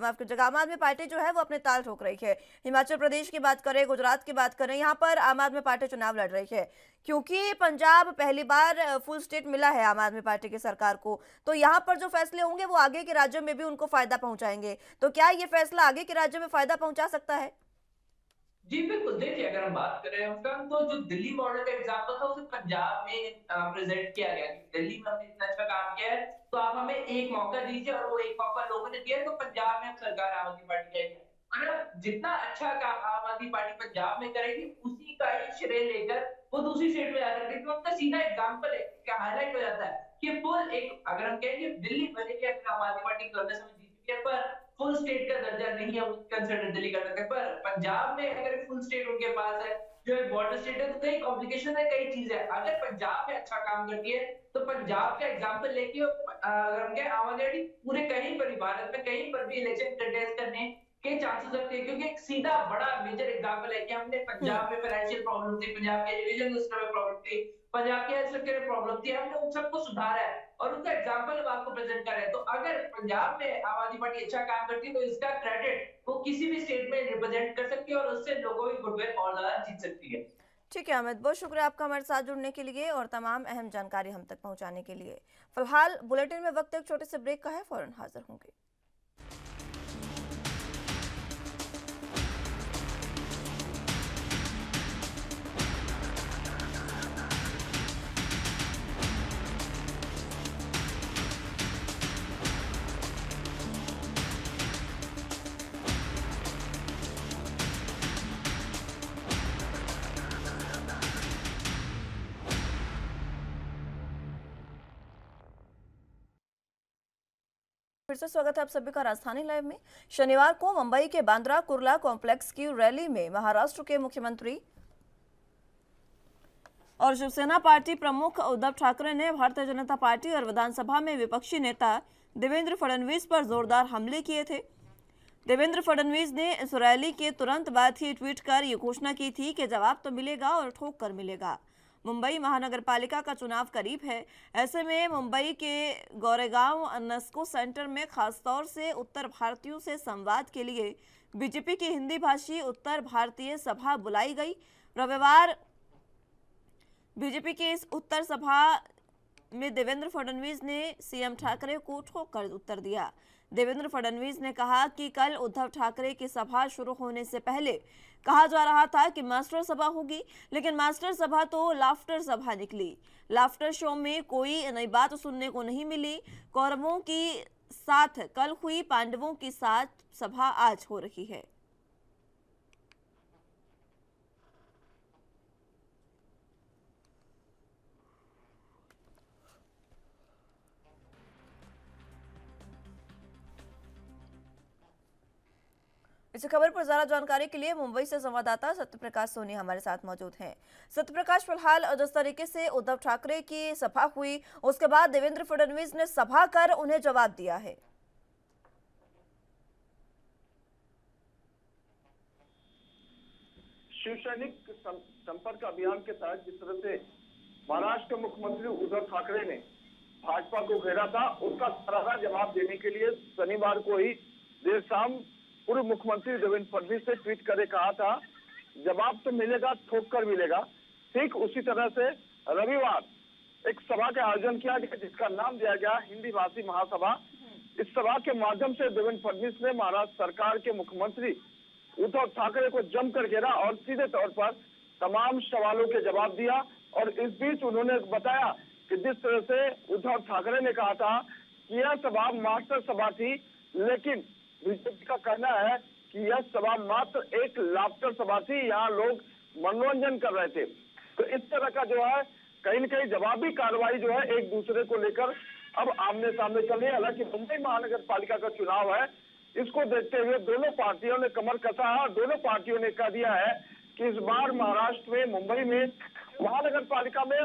माफ कीजिएगा, आम आदमी पार्टी जो है वो अपने ताल ठोक रही है। हिमाचल प्रदेश की बात करें, गुजरात की बात करें, यहाँ पर आम आदमी पार्टी चुनाव लड़ रही है। क्योंकि पंजाब पहली बार फुल स्टेट मिला है आम आदमी पार्टी की सरकार को, तो यहाँ पर जो फैसले होंगे वो आगे के राज्यों में भी उनको फायदा पहुंचाएंगे। तो क्या ये फैसला आगे के राज्यों में फायदा पहुंचा सकता है? जी बिल्कुल। देखिए, अगर हम बात करें उसका, तो जो दिल्ली मॉडल का एग्जाम्पल था उसे पंजाब में प्रेजेंट किया गया कि दिल्ली में हमने इतना अच्छा काम किया है, तो तो आप हमें एक मौका दीजिए, और वो एक मौका लोगों ने दिया, तो पंजाब में अब सरकार आम आदमी पार्टी की आएगी। और जितना अच्छा काम आम आदमी पार्टी पंजाब में करेगी, उसी का ही श्रेय लेकर वो दूसरी स्टेट में जाकर के, तो उनका सीधा एग्जाम्पल है, क्या हाईलाइट हो जाता है कि फुल एक, अगर हम कहेंगे दिल्ली भले ही आम आदमी पार्टी कांग्रेस में जीत चुकी है, पर फुल स्टेट का दर्जा नहीं है, कंसिडर दिल्ली कर सकते, पर पंजाब में अगर फुल स्टेट उनके पास है, जो एक बॉर्डर स्टेट है, तो कई कॉम्प्लिकेशन है, कई चीजें है। अगर पंजाब में अच्छा काम करती है, तो पंजाब का एग्जाम्पल लेके अगर हम कहें आम आदमी पार्टी पूरे कहीं पर भी, भारत में कहीं पर भी इलेक्शन कंटेस्ट करने के चांसेस रखते हैं, क्योंकि एक सीधा बड़ा मेजर एग्जाम्पल है कि हमने पंजाब में फाइनेंशियल प्रॉब्लम थी, पंजाब के एजुकेशन सिस्टम में प्रॉब्लम थी, पंजाब के हेल्थ सेक्टर में प्रॉब्लम थी, हमने उन सबको सुधारा है और उनका एग्जाम्पल हम आपको प्रेजेंट कर रहे हैं। तो अगर पंजाब में आम आदमी पार्टी अच्छा काम करती है, तो इसका क्रेडिट वो किसी भी स्टेट में रिप्रेजेंट कर सकती है और उससे लोगों की गुडविल और ज्यादा जीत सकती है। ठीक है अमित, बहुत शुक्रिया आपका हमारे साथ जुड़ने के लिए और तमाम अहम जानकारी हम तक पहुंचाने के लिए। फिलहाल बुलेटिन में वक्त एक छोटे से ब्रेक का है, फौरन हाजिर होंगे। फिर से स्वागत है आप सभी का राजधानी लाइव में। शनिवार को मुंबई के बांद्रा कुर्ला कॉम्प्लेक्स की रैली में महाराष्ट्र के मुख्यमंत्री और शिवसेना पार्टी प्रमुख उद्धव ठाकरे ने भारतीय जनता पार्टी और विधानसभा में विपक्षी नेता देवेंद्र फडणवीस पर जोरदार हमले किए थे। देवेंद्र फडणवीस ने इस रैली के तुरंत बाद ही ट्वीट कर ये घोषणा की थी कि जवाब तो मिलेगा और ठोक कर मिलेगा। मुंबई महानगर पालिका का चुनाव करीब है, ऐसे में मुंबई के गोरेगांव नेस्को सेंटर में खासतौर से उत्तर भारतीयों से संवाद के लिए बीजेपी की हिंदी भाषी उत्तर भारतीय सभा बुलाई गई। रविवार बीजेपी की इस उत्तर सभा में देवेंद्र फडणवीस ने सीएम ठाकरे को ठोक कर उत्तर दिया। देवेंद्र फडणवीस ने कहा कि कल उद्धव ठाकरे की सभा शुरू होने से पहले कहा जा रहा था कि मास्टर सभा होगी, लेकिन मास्टर सभा तो लाफ्टर सभा निकली। लाफ्टर शो में कोई नई बात सुनने को नहीं मिली। कौरवों की साथ कल हुई, पांडवों की साथ सभा आज हो रही है। इस खबर पर ज्यादा जानकारी के लिए मुंबई से संवाददाता सत्यप्रकाश सोनी हमारे साथ मौजूद हैं। सत्यप्रकाश, फिलहाल जिस तरीके से उद्धव ठाकरे की सभा हुई, उसके बाद देवेंद्र फडणवीस ने सभा कर उन्हें जवाब दिया है। शिवसैनिक संपर्क अभियान के तहत जिस तरह से महाराष्ट्र के मुख्यमंत्री उद्धव ठाकरे ने भाजपा को घेरा था, उसका करारा जवाब देने के लिए शनिवार को ही देर शाम पूर्व मुख्यमंत्री देवेंद्र फडणवीस ने ट्वीट करके कहा था, जवाब तो मिलेगा, ठोक कर मिलेगा। ठीक उसी तरह से रविवार एक सभा का आयोजन किया गया जिसका नाम दिया गया हिंदी भाषी महासभा। इस सभा के माध्यम से देवेंद्र फडणवीस ने महाराष्ट्र सरकार के मुख्यमंत्री उद्धव ठाकरे को जमकर घेरा और सीधे तौर पर तमाम सवालों के जवाब दिया। और इस बीच उन्होंने बताया कि जिस तरह से उद्धव ठाकरे ने कहा था कि यह सभा मास्टर सभा थी, लेकिन बीजेपी का कहना है कि यह सभा मात्र एक लाफ्टर सभा थी, यहाँ लोग मनोरंजन कर रहे थे। तो इस तरह का जो है कहीं न कहीं जवाबी कार्रवाई जो है एक दूसरे को लेकर अब आमने सामने चल रही है। हालांकि मुंबई महानगर पालिका का चुनाव है, इसको देखते हुए दोनों पार्टियों ने कमर कसा है और दोनों पार्टियों ने कह दिया है कि इस बार महाराष्ट्र में, मुंबई में महानगर पालिका में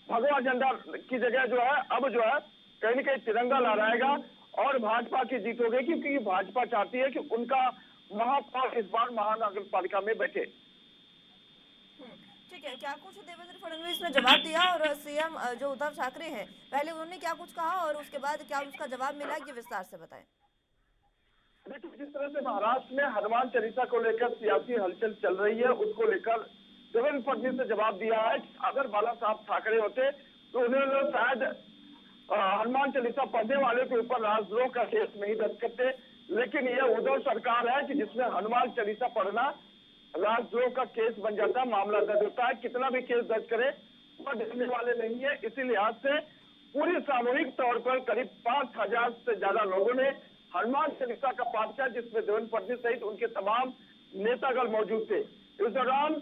भगवा झंडा की जगह जो है अब जो है कहीं न कहीं तिरंगा लहराएगा और भाजपा की जीत हो गई, क्योंकि भाजपा चाहती है कि उनका महापौर इस बार महानगर पालिका में बैठे। ठीक है, क्या कुछ देवेंद्र फडणवीस ने जवाब दिया और सीएम जो उद्धव ठाकरे हैं पहले उन्होंने क्या कुछ कहा और उसके बाद क्या उसका जवाब मिला, ये विस्तार से बताएं। देखिए, जिस तरह से महाराष्ट्र में हनुमान चालीसा को लेकर सियासी हलचल चल रही है, उसको लेकर देवेंद्र फडणवीस ने जवाब दिया है कि अगर बाला साहब ठाकरे होते तो उन्होंने शायद हनुमान चालीसा पढ़ने वाले के ऊपर राजद्रोह का केस नहीं दर्ज करते, लेकिन यह उद्धव सरकार है कि जिसमें हनुमान चालीसा पढ़ना राजद्रोह का केस बन जाता है, मामला दर्ज होता है। कितना भी केस दर्ज करे वह देखने वाले नहीं है। इसी लिहाज से पूरी सामूहिक तौर पर करीब 5,000 से ज्यादा लोगों ने हनुमान चालीसा का पाठ किया, जिसमें देवेंद्र फडणवीस सहित उनके तमाम नेतागण मौजूद थे। इस दौरान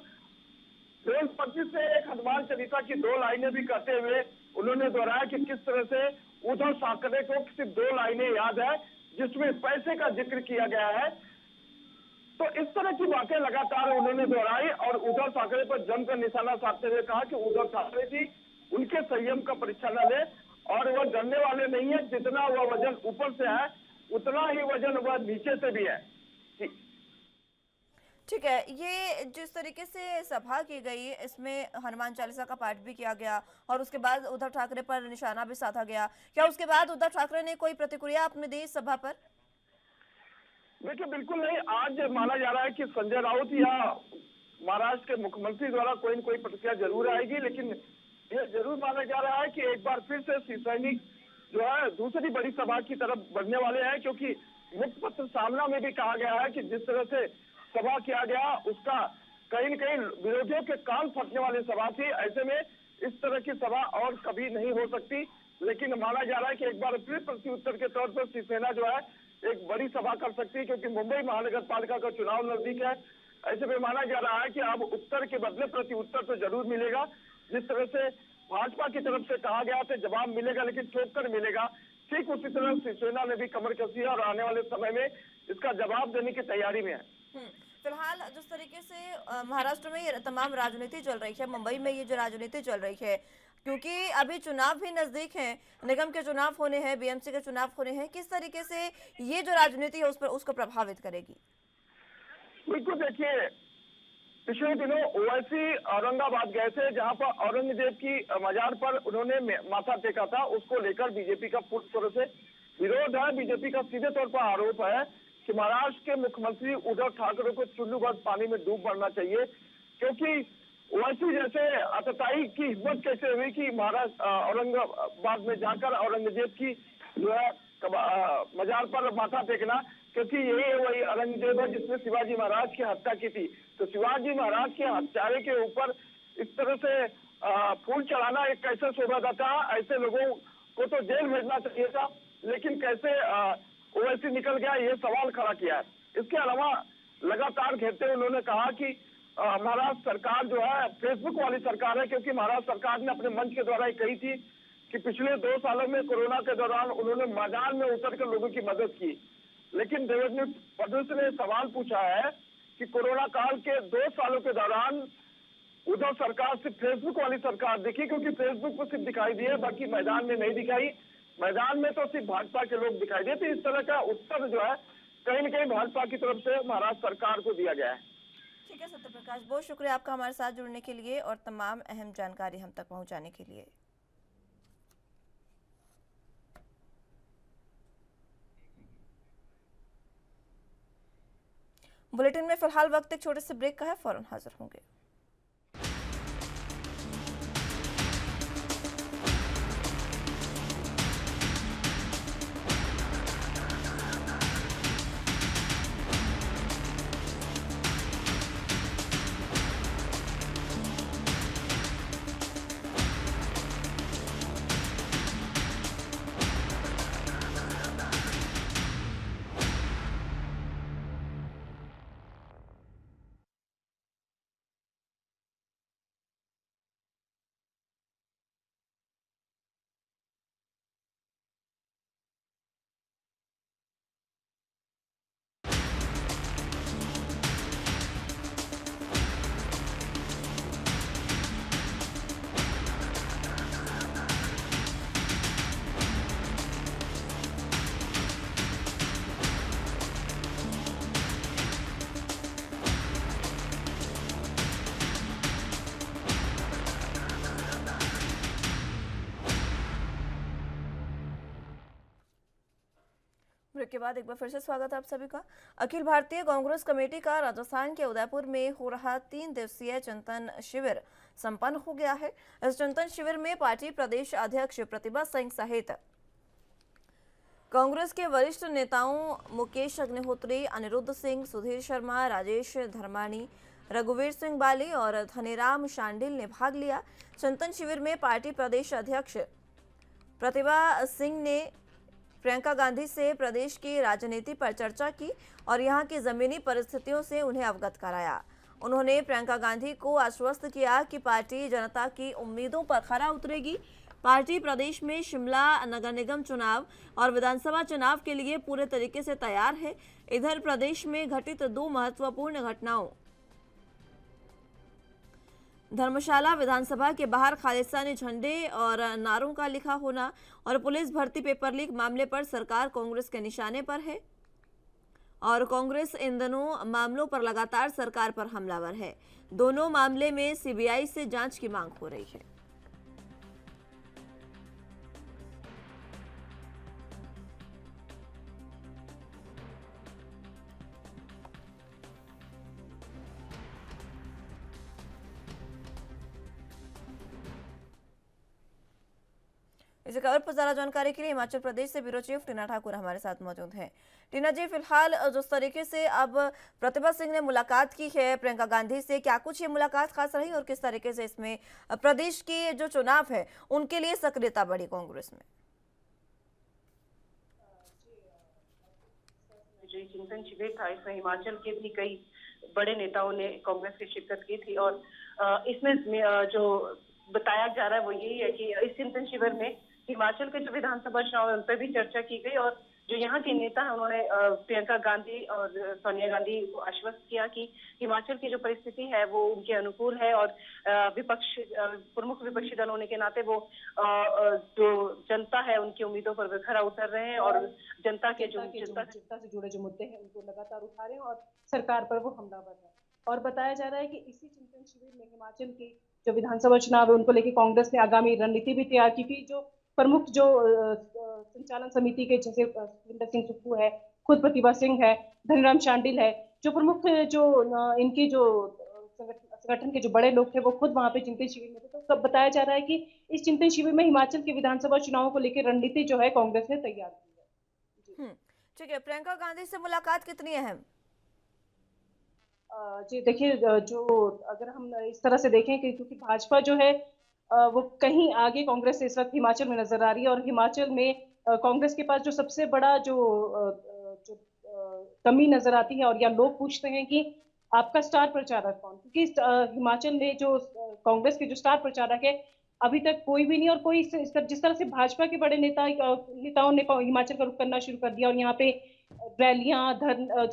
देवेंद्र फडणवीस ने एक हनुमान चालीसा की 2 लाइनें भी कहते हुए उन्होंने दोहराया कि किस तरह से उद्धव ठाकरे को सिर्फ 2 लाइनें याद है, जिसमें पैसे का जिक्र किया गया है। तो इस तरह की बातें लगातार उन्होंने दोहराई और उद्धव ठाकरे पर जमकर निशाना साधते हुए कहा कि उद्धव ठाकरे जी उनके संयम का परीक्षा न ले और वह डरने वाले नहीं है। जितना वह वजन ऊपर से है उतना ही वजन वह नीचे से भी है। ठीक है, ये जिस तरीके से सभा की गई इसमें हनुमान चालीसा का पाठ भी किया गया और उसके बाद उद्धव ठाकरे पर निशाना भी साधा गया, क्या उसके बाद उद्धव ठाकरे ने कोई प्रतिक्रिया अपने दी इस सभा पर? देखिए, बिल्कुल नहीं। आज माना जा रहा है कि संजय राउत या महाराष्ट्र के मुख्यमंत्री द्वारा कोई न कोई प्रतिक्रिया जरूर आएगी, लेकिन यह जरूर माना जा रहा है कि एक बार फिर से शिवसैनिक जो है दूसरी बड़ी सभा की तरफ बढ़ने वाले हैं, क्योंकि मुखपत्र सामना में भी कहा गया है कि जिस तरह से सभा किया गया उसका कहीं न कहीं विरोधियों के कान फटने वाली सभा थी। ऐसे में इस तरह की सभा और कभी नहीं हो सकती, लेकिन माना जा रहा है कि एक बार फिर प्रत्युत्तर के तौर पर शिवसेना जो है एक बड़ी सभा कर सकती है, क्योंकि मुंबई महानगर पालिका का चुनाव नजदीक है। ऐसे में माना जा रहा है कि अब उत्तर के बदले प्रत्युत्तर तो जरूर मिलेगा। जिस तरह से भाजपा की तरफ से कहा गया था जवाब मिलेगा, लेकिन चौंक कर मिलेगा, ठीक उसी तरह शिवसेना ने भी कमर कसी है और आने वाले समय में इसका जवाब देने की तैयारी में है। फिलहाल जिस तरीके से महाराष्ट्र में ये तमाम राजनीति चल रही है, मुंबई में ये जो राजनीति चल रही है, क्योंकि अभी चुनाव भी नजदीक हैं, निगम के चुनाव होने हैं, बीएमसी के चुनाव होने हैं, किस तरीके से ये जो राजनीति है उस पर उसको प्रभावित करेगी? बिल्कुल, देखिए पिछले दिनों ओवैसी औरंगाबाद गए थे, जहां पर औरंगजेब की मजार पर उन्होंने माथा टेका था। उसको लेकर बीजेपी का पूरी तरह से विरोध है। बीजेपी का सीधे तौर पर आरोप है कि महाराष्ट्र के मुख्यमंत्री उद्धव ठाकरे को चुल्लू भर पानी में डूब मरना चाहिए, क्योंकि ओवैसी जैसे आतताई की हिम्मत कैसे हुई कि महाराष्ट्र औरंगाबाद में जाकर औरंगजेब की जो है मजार पर माथा टेकना, क्योंकि यही वही औरंगजेब है जिसने शिवाजी महाराज की हत्या की थी। तो शिवाजी महाराज के हत्यारे के ऊपर इस तरह से फूल चढ़ाना एक कैसे शोभा देता है? ऐसे लोगों को तो जेल भेजना चाहिए था, लेकिन कैसे ओवैसी निकल गया, ये सवाल खड़ा किया है। इसके अलावा लगातार घेरते हुए उन्होंने कहा कि महाराष्ट्र सरकार जो है फेसबुक वाली सरकार है, क्योंकि महाराष्ट्र सरकार ने अपने मंच के द्वारा कही थी कि पिछले 2 सालों में कोरोना के दौरान उन्होंने मैदान में उतरकर लोगों की मदद की। लेकिन देवेंद्र फडणवीस ने सवाल पूछा है कि कोरोना काल के 2 सालों के दौरान उद्धव सरकार सिर्फ फेसबुक वाली सरकार दिखी, क्योंकि फेसबुक पर सिर्फ दिखाई दिए, बाकी मैदान में नहीं दिखाई। मैदान में तो सिर्फ भाजपा के लोग दिखाई देते। इस तरह का उत्तर जो है कहीं न कहीं भाजपा की तरफ से महाराष्ट्र सरकार को दिया गया है। ठीक है सत्य प्रकाश, बहुत शुक्रिया आपका हमारे साथ जुड़ने के लिए और तमाम अहम जानकारी हम तक पहुंचाने के लिए। बुलेटिन में फिलहाल वक्त एक छोटे से ब्रेक का है, फौरन हाजिर होंगे। ब्रेक के बाद एक बार फिर से स्वागत है आप सभी का। अखिल भारतीय कांग्रेस कमेटी का राजस्थान के उदयपुर में हो रहा 3 दिवसीय चिंतन शिविर संपन्न हो गया है। इस चिंतन शिविर में पार्टी प्रदेश अध्यक्ष प्रतिभा सिंह सहित कांग्रेस के वरिष्ठ नेताओं मुकेश अग्निहोत्री, अनिरुद्ध सिंह, सुधीर शर्मा, राजेश धर्माणी, रघुवीर सिंह बाली और धनीराम शांडिल ने भाग लिया। चिंतन शिविर में पार्टी प्रदेश अध्यक्ष प्रतिभा सिंह ने प्रियंका गांधी से प्रदेश की राजनीति पर चर्चा की और यहां की जमीनी परिस्थितियों से उन्हें अवगत कराया। उन्होंने प्रियंका गांधी को आश्वस्त किया कि पार्टी जनता की उम्मीदों पर खरा उतरेगी। पार्टी प्रदेश में शिमला नगर निगम चुनाव और विधानसभा चुनाव के लिए पूरे तरीके से तैयार है। इधर प्रदेश में घटित 2 महत्वपूर्ण घटनाओं, धर्मशाला विधानसभा के बाहर खालिस्तानी झंडे और नारों का लिखा होना और पुलिस भर्ती पेपर लीक मामले पर सरकार कांग्रेस के निशाने पर है और कांग्रेस इन दोनों मामलों पर लगातार सरकार पर हमलावर है। दोनों मामले में सीबीआई से जांच की मांग हो रही है। इसी खबर पर ज्यादा जानकारी के लिए हिमाचल प्रदेश से ब्यूरो चीफ टीना ठाकुर हमारे साथ मौजूद हैं। टीना जी, फिलहाल जिस तरीके से अब प्रतिभा सिंह ने मुलाकात की है प्रियंका गांधी से, क्या कुछ ये मुलाकात खास रही और किस तरीके से इसमें प्रदेश के जो चुनाव है उनके लिए सक्रियता बढ़ी कांग्रेस में? जो चिंतन शिविर था इसमें हिमाचल के भी कई बड़े नेताओं ने कांग्रेस की शिरकत की थी और इसमें जो बताया जा रहा है वो यही है कि इस चिंतन शिविर में हिमाचल के जो विधानसभा चुनाव है उन पर भी चर्चा की गई और जो यहाँ के नेता हैं उन्होंने प्रियंका गांधी और सोनिया गांधी को आश्वस्त किया कि हिमाचल की जो परिस्थिति है वो उनके अनुकूल है और प्रमुख विपक्षी दल होने के नाते वो जो जनता है उनकी उम्मीदों पर खरा उतर रहे हैं और जनता से जुड़े जो मुद्दे हैं उनको लगातार उठा रहे हैं और सरकार पर वो हमलावर है। और बताया जा रहा है कि इसी चिंतन शिविर में हिमाचल की जो विधानसभा चुनाव है उनको लेकर कांग्रेस ने आगामी रणनीति भी तैयार की थी। जो प्रमुख जो संचालन समिति के जैसे सुखविंदर सिंह सुक्खू है, खुद प्रतिभा सिंह है, धनीराम शांडिल है, जो प्रमुख जो इनकी जो संगठन के जो बड़े लोग थे वो खुद वहां पे चिंतन शिविर में थे। तो तब बताया जा रहा है कि इस चिंतन शिविर में हिमाचल के विधानसभा चुनावों को लेकर रणनीति जो है कांग्रेस ने तैयार की है। ठीक है, प्रियंका गांधी से मुलाकात कितनी अहम? जी देखिए, जो अगर हम इस तरह से देखें कि क्योंकि भाजपा जो है वो कहीं आगे कांग्रेस से इस वक्त हिमाचल में नजर आ रही है और हिमाचल में कांग्रेस के पास जो सबसे बड़ा जो कमी नजर आती है और या लोग पूछते हैं कि आपका स्टार प्रचारक कौन, क्योंकि हिमाचल में जो कांग्रेस के जो स्टार प्रचारक है अभी तक कोई भी नहीं और कोई जिस तरह से भाजपा के बड़े नेताओं ने हिमाचल का रुख करना शुरू कर दिया और यहाँ पे रैलियां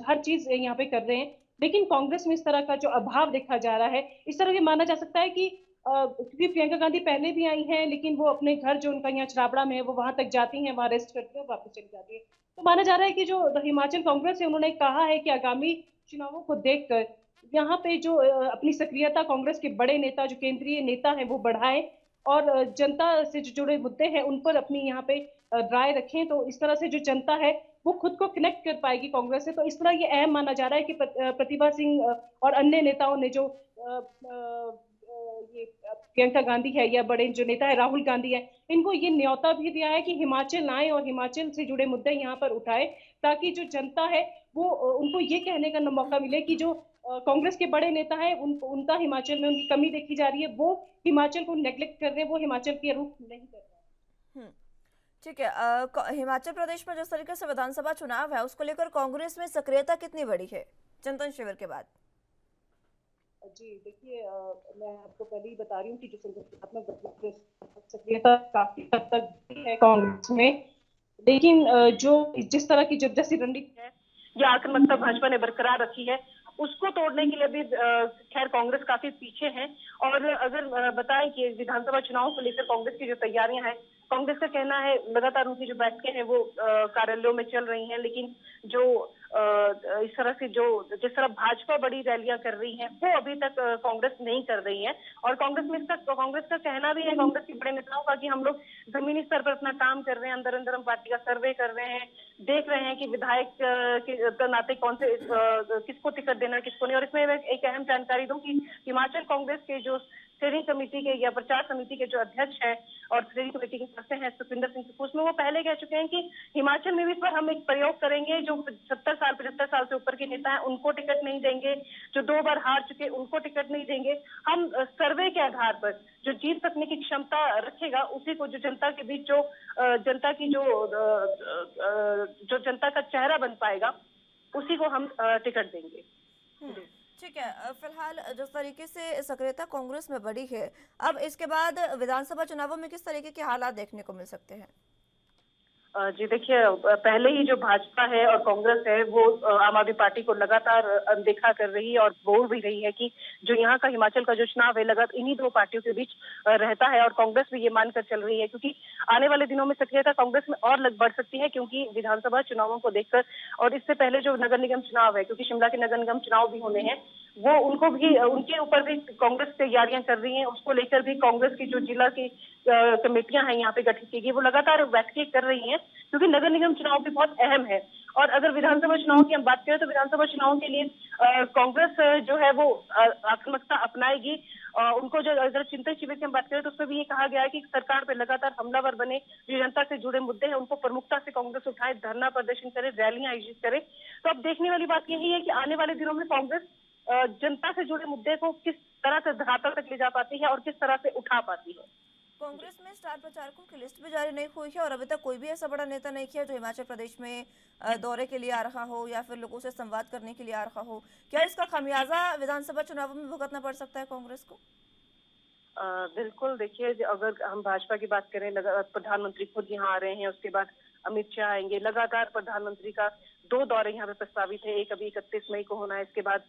हर चीज यहाँ पे कर रहे हैं, लेकिन कांग्रेस में इस तरह का जो अभाव देखा जा रहा है। इस तरह से माना जा सकता है कि क्योंकि प्रियंका गांधी पहले भी आई हैं लेकिन वो अपने घर जो उनका यहाँ छराबड़ा में है वो वहां तक जाती हैं, वहां रेस्ट करती हैं, वापस चली जाती है। तो माना जा रहा है कि जो हिमाचल कांग्रेस है उन्होंने कहा है कि आगामी चुनावों को देखकर यहाँ पे जो अपनी सक्रियता कांग्रेस के बड़े नेता जो केंद्रीय नेता है वो बढ़ाए और जनता से जो जुड़े मुद्दे हैं उन पर अपनी यहाँ पे राय रखें। तो इस तरह से जो जनता है वो खुद को कनेक्ट कर पाएगी कांग्रेस से। तो इस तरह ये अहम माना जा रहा है कि प्रतिभा सिंह और अन्य नेताओं ने जो ये प्रियंका गांधी है या बड़े जो नेता है राहुल गांधी है, इनको ये न्योता भी दिया है कि हिमाचल आए और हिमाचल से जुड़े मुद्दे यहाँ पर उठाए ताकि जो जनता है वो उनको ये कहने का मौका मिले कि जो कांग्रेस के बड़े नेता है उनका हिमाचल में उनकी कमी देखी जा रही है, वो हिमाचल को नेग्लेक्ट कर रहे हैं, वो हिमाचल की रुख नहीं कर रहे हैं। ठीक है, हिमाचल प्रदेश में जिस तरीके से विधानसभा चुनाव है उसको लेकर कांग्रेस में सक्रियता कितनी बड़ी है चिंतन शिविर के बाद? जी देखिए, मैं आपको पहले ही बता रही हूँ कि जो संगठनात्मक सक्रियता काफी हद तक है कांग्रेस में, लेकिन जो जिस तरह की जबरदस्ती रणनीति है या आक्रामकता भाजपा ने बरकरार रखी है उसको तोड़ने के लिए भी खैर कांग्रेस काफी पीछे है। और अगर बताएं कि विधानसभा चुनाव को लेकर कांग्रेस की जो तैयारियां हैं, कांग्रेस का कहना है लगातार उनकी जो बैठकें हैं वो कार्यालयों में चल रही हैं, लेकिन जो इस तरह से जिस तरह भाजपा बड़ी रैलियां कर रही है वो अभी तक कांग्रेस नहीं कर रही है। और कांग्रेस का कहना भी है कांग्रेस के बड़े नेताओं का कि हम लोग जमीनी स्तर पर अपना काम कर रहे हैं, अंदर अंदर हम पार्टी का सर्वे कर रहे हैं, देख रहे हैं कि विधायक के नाते कौन से किसको टिकट देना किसको नहीं। और इसमें मैं एक अहम जानकारी दूं कि हिमाचल कांग्रेस के जो स्टीयरिंग कमेटी के या प्रचार समिति के जो अध्यक्ष हैं और स्टीयरिंग कमेटी के सदस्य हैं सुखविंदर सिंह सुक्खू, उसमें वो पहले कह चुके हैं कि हिमाचल में भी इस बार हम एक प्रयोग करेंगे, जो 70 साल 75 साल से ऊपर के नेता हैं उनको टिकट नहीं देंगे, जो 2 बार हार चुके उनको टिकट नहीं देंगे। हम सर्वे के आधार पर जो जीत सकने की क्षमता रखेगा उसी को, जो जनता के बीच जो जनता की जो जनता का चेहरा बन पाएगा उसी को हम टिकट देंगे। ठीक है, फिलहाल जिस तरीके से सक्रियता कांग्रेस में बढ़ी है, अब इसके बाद विधानसभा चुनावों में किस तरीके के हालात देखने को मिल सकते हैं? जी देखिए, पहले ही जो भाजपा है और कांग्रेस है वो आम आदमी पार्टी को लगातार अनदेखा कर रही है और बोल भी रही है कि जो यहाँ का हिमाचल का जो चुनाव है लगातार इन्हीं 2 पार्टियों के बीच रहता है। और कांग्रेस भी ये मानकर चल रही है क्योंकि आने वाले दिनों में सक्रियता कांग्रेस में और बढ़ सकती है, क्योंकि विधानसभा चुनावों को देखकर और इससे पहले जो नगर निगम चुनाव है, क्योंकि शिमला के नगर निगम चुनाव भी होने हैं, वो उनको भी उनके ऊपर भी कांग्रेस तैयारियां कर रही है। उसको लेकर भी कांग्रेस की जो जिला की कमेटियां हैं यहाँ पे गठित की गई, वो लगातार बैठकें कर रही हैं, क्योंकि नगर निगम चुनाव भी बहुत अहम है। और अगर विधानसभा चुनाव की हम बात करें तो विधानसभा चुनाव के लिए कांग्रेस जो है वो आक्रामकता अपनाएगी। उनको जो अगर चिंतन शिविर की हम बात करें तो उसमें भी ये कहा गया है कि सरकार पर लगातार हमलावर बने, जो जनता से जुड़े मुद्दे हैं उनको प्रमुखता से कांग्रेस उठाए, धरना प्रदर्शन करे, रैलियां आयोजित करे। तो अब देखने वाली बात यही है कि आने वाले दिनों में कांग्रेस जनता से जुड़े मुद्दे को किस तरह से धरातल तक ले जा पाती है और किस तरह से उठा पाती है। कांग्रेस में स्टार प्रचारकों की लिस्ट भी जारी नहीं हुई है और अभी तक कोई भी ऐसा बड़ा नेता नहीं किया जो हिमाचल प्रदेश में दौरे के लिए आ रहा हो या फिर लोगों से संवाद करने के लिए आ रहा हो। क्या इसका खामियाजा विधानसभा चुनावों में भुगतना पड़ सकता है कांग्रेस को? बिल्कुल, देखिए अगर हम भाजपा की बात करें, प्रधानमंत्री खुद यहाँ आ रहे हैं, उसके बाद अमित शाह आएंगे, लगातार प्रधानमंत्री का 2 दौरे यहाँ पे प्रस्तावित है। एक अभी 31 मई को होना है, इसके बाद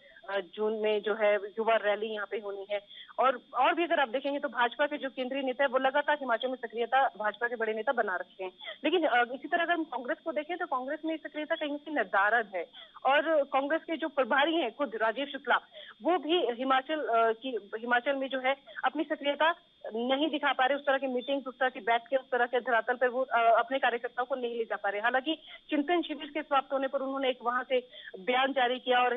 जून में जो है युवा रैली यहाँ पे होनी है। और भी अगर आप देखेंगे तो भाजपा के जो केंद्रीय नेता है वो लगातार हिमाचल में सक्रियता भाजपा के बड़े नेता बना रखे हैं। लेकिन इसी तरह अगर हम कांग्रेस को देखें तो कांग्रेस में सक्रियता कहीं से निर्धारित है। और कांग्रेस के जो प्रभारी हैं खुद राजीव शुक्ला, वो भी हिमाचल में जो है अपनी सक्रियता नहीं दिखा पा रहे। उस तरह की मीटिंग, उस तरह की बैठ के, उस तरह के धरातल पर वो अपने कार्यकर्ताओं को नहीं ले जा पा रहे। हालांकि चिंतन शिविर के समाप्त होने पर उन्होंने एक वहां से बयान जारी किया और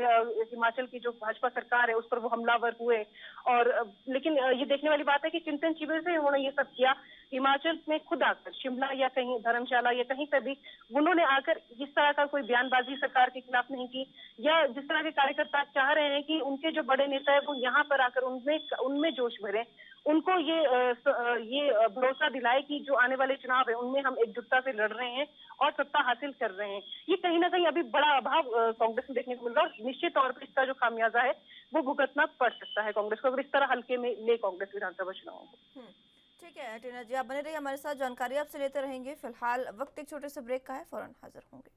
हिमाचल की जो भाजपा सरकार है उस पर वो हमलावर हुए। और लेकिन ये देखने वाली बात है कि चिंतन शिविर से उन्होंने ये सब किया, हिमाचल में खुद आकर शिमला या कहीं धर्मशाला या कहीं पर भी उन्होंने आकर इस तरह का कोई बयानबाजी सरकार के खिलाफ नहीं की, या जिस तरह के कार्यकर्ता चाह रहे हैं कि उनके जो बड़े नेता है वो यहाँ पर आकर उनमें जोश भरे, उनको ये भरोसा दिलाए कि जो आने वाले चुनाव है उनमें हम एकजुटता से लड़ रहे हैं और सत्ता हासिल कर रहे हैं। ये कहीं ना कहीं अभी बड़ा अभाव कांग्रेस में देखने को मिल रहा है और निश्चित तौर पर इसका जो खामियाजा है वो भुगतना पड़ सकता है कांग्रेस को, अगर इस तरह हल्के में ले कांग्रेस विधानसभा चुनाव को। ठीक है टीना जी, आप बने रहिए हमारे साथ, जानकारी आपसे लेते रहेंगे। फिलहाल वक्त एक छोटे से ब्रेक का है, फौरन हाजिर होंगे।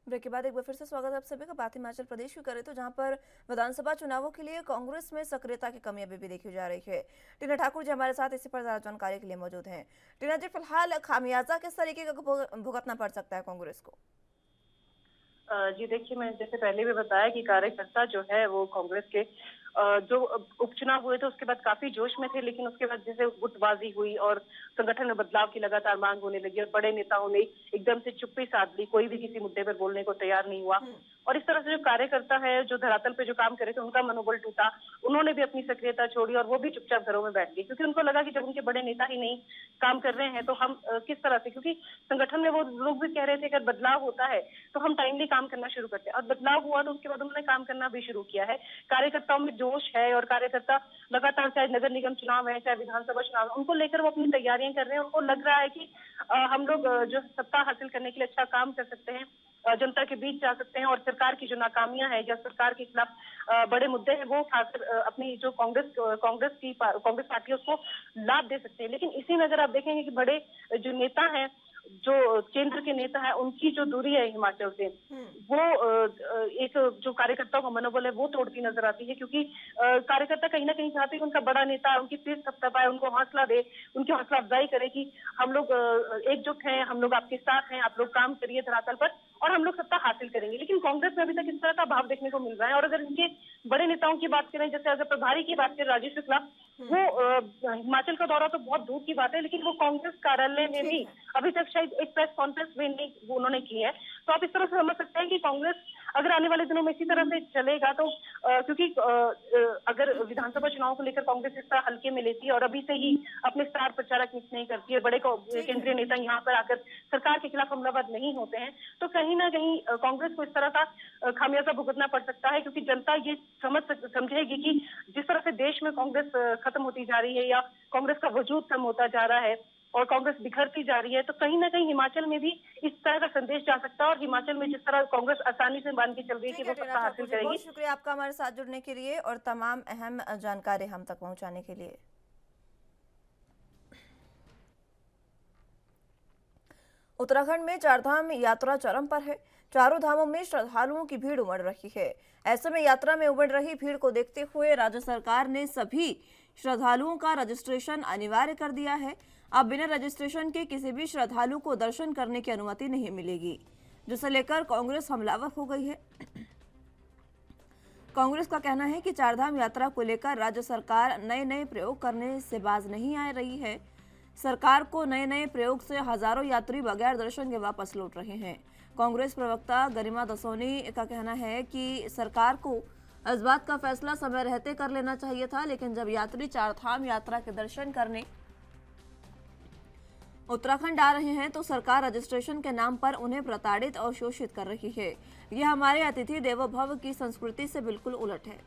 ब्रेक के बाद एक बार फिर से स्वागत है आप सभी का। बात हिमाचल प्रदेश की करें तो जहां पर विधानसभा चुनावों के लिए कांग्रेस में सक्रियता की कमी अभी भी देखी जा रही है। टीना ठाकुर जी हमारे साथ इसी पर ज्यादा जानकारी के लिए मौजूद हैं। टीना जी, फिलहाल खामियाजा किस तरीके का भुगतना पड़ सकता है कांग्रेस को? जी देखिए, मैंने जैसे पहले भी बताया कि कार्यकर्ता जो है वो कांग्रेस के जो उपचुनाव हुए थे उसके बाद काफी जोश में थे, लेकिन उसके बाद जैसे गुटबाजी हुई और संगठन में बदलाव की लगातार मांग होने लगी और बड़े नेताओं ने एकदम से चुप्पी साध ली, कोई भी किसी मुद्दे पर बोलने को तैयार नहीं हुआ। और इस तरह से जो कार्यकर्ता है जो धरातल पे जो काम करे थे उनका मनोबल टूटा, उन्होंने भी अपनी सक्रियता छोड़ी और वो भी चुपचाप घरों में बैठ गए, क्योंकि उनको लगा कि जब उनके बड़े नेता ही नहीं काम कर रहे हैं तो हम किस तरह से, क्योंकि संगठन में वो लोग भी कह रहे थे अगर बदलाव होता है तो हम टाइमली काम करना शुरू करते हैं, और बदलाव हुआ तो उसके बाद उन्होंने काम करना भी शुरू किया है। कार्यकर्ताओं में जोश है और कार्यकर्ता लगातार, चाहे नगर निगम चुनाव है चाहे विधानसभा चुनाव है, उनको लेकर वो अपनी तैयारियां कर रहे हैं। उनको लग रहा है कि हम लोग जो सत्ता हासिल करने के लिए अच्छा काम कर सकते हैं, जनता के बीच जा सकते हैं और सरकार की जो नाकामियां हैं या सरकार के खिलाफ बड़े मुद्दे हैं वो उठाकर अपनी जो कांग्रेस पार्टी है उसको लाभ दे सकते हैं। लेकिन इसी में अगर आप देखेंगे कि बड़े जो नेता हैं, जो केंद्र के नेता है, उनकी जो दूरी है हिमाचल से, वो एक जो कार्यकर्ताओं का मनोबल है वो तोड़ती नजर आती है, क्योंकि कार्यकर्ता कहीं ना कहीं चाहते हैं कि उनका बड़ा नेता उनकी पीठ थपथपाए, उनको हौसला दे, उनकी हौसला अफजाई करे कि हम लोग एकजुट हैं, हम लोग आपके साथ हैं, आप लोग काम करिए धरातल पर और हम लोग सत्ता हासिल करेंगे। लेकिन कांग्रेस में अभी तक इस तरह का भाव देखने को मिल रहा है। और अगर इनके बड़े नेताओं की बात करें, जैसे अगर प्रभारी की बात करें राजीव शुक्ला, वो हिमाचल का दौरा तो बहुत दूर की बात है, लेकिन वो कांग्रेस कार्यालय में भी अभी तक शायद एक प्रेस कॉन्फ्रेंस भी नहीं वो उन्होंने की है। तो आप इस तरह से समझ सकते हैं कि कांग्रेस अगर आने वाले दिनों में इसी तरह से चलेगा तो क्योंकि अगर विधानसभा चुनाव को लेकर कांग्रेस इस तरह हल्के में लेती है और अभी से ही अपने स्टार प्रचारक मिस नहीं करती है, बड़े केंद्रीय नेता यहाँ पर आकर सरकार के खिलाफ हमलावर नहीं होते हैं, तो कहीं ना कहीं कांग्रेस को इस तरह का खामियाजा भुगतना पड़ सकता है। क्योंकि जनता ये समझेगी कि जिस तरह से देश में कांग्रेस खत्म होती जा रही है या कांग्रेस का वजूद कम होता जा रहा है और कांग्रेस बिखरती जा रही है, तो कहीं ना कहीं हिमाचल में भी इस तरह का संदेश जा सकता है। और हिमाचल में जिस तरह कांग्रेस आसानी से मान के चल रही है कि वो सत्ता हासिल करेगी। बहुत शुक्रिया आपका हमारे साथ जुड़ने के लिए और तमाम अहम जानकारी हम तक पहुंचाने के लिए। उत्तराखंड में चारधाम यात्रा चरम पर है। चारों धामों में श्रद्धालुओं की भीड़ उमड़ रही है। ऐसे में यात्रा में उमड़ रही भीड़ को देखते हुए राज्य सरकार ने सभी श्रद्धालुओं का रजिस्ट्रेशन अनिवार्य कर दिया है। अब बिना रजिस्ट्रेशन के किसी भी श्रद्धालु को दर्शन करने की अनुमति नहीं मिलेगी, जिसे लेकर कांग्रेस हमलावर हो गई है। कांग्रेस का कहना है कि चारधाम यात्रा को लेकर राज्य सरकार नए प्रयोग करने से बाज नहीं आ रही है। सरकार को नए प्रयोग से हजारों यात्री बगैर दर्शन के वापस लौट रहे हैं। कांग्रेस प्रवक्ता गरिमा दसोनी का कहना है कि सरकार को इस बात का फैसला समय रहते कर लेना चाहिए था, लेकिन जब यात्री चारधाम यात्रा के दर्शन करने उत्तराखंड आ रहे हैं तो सरकार रजिस्ट्रेशन के नाम पर उन्हें प्रताड़ित और शोषित कर रही है। यह हमारे अतिथि देवो भव की संस्कृति से बिल्कुल उलट है।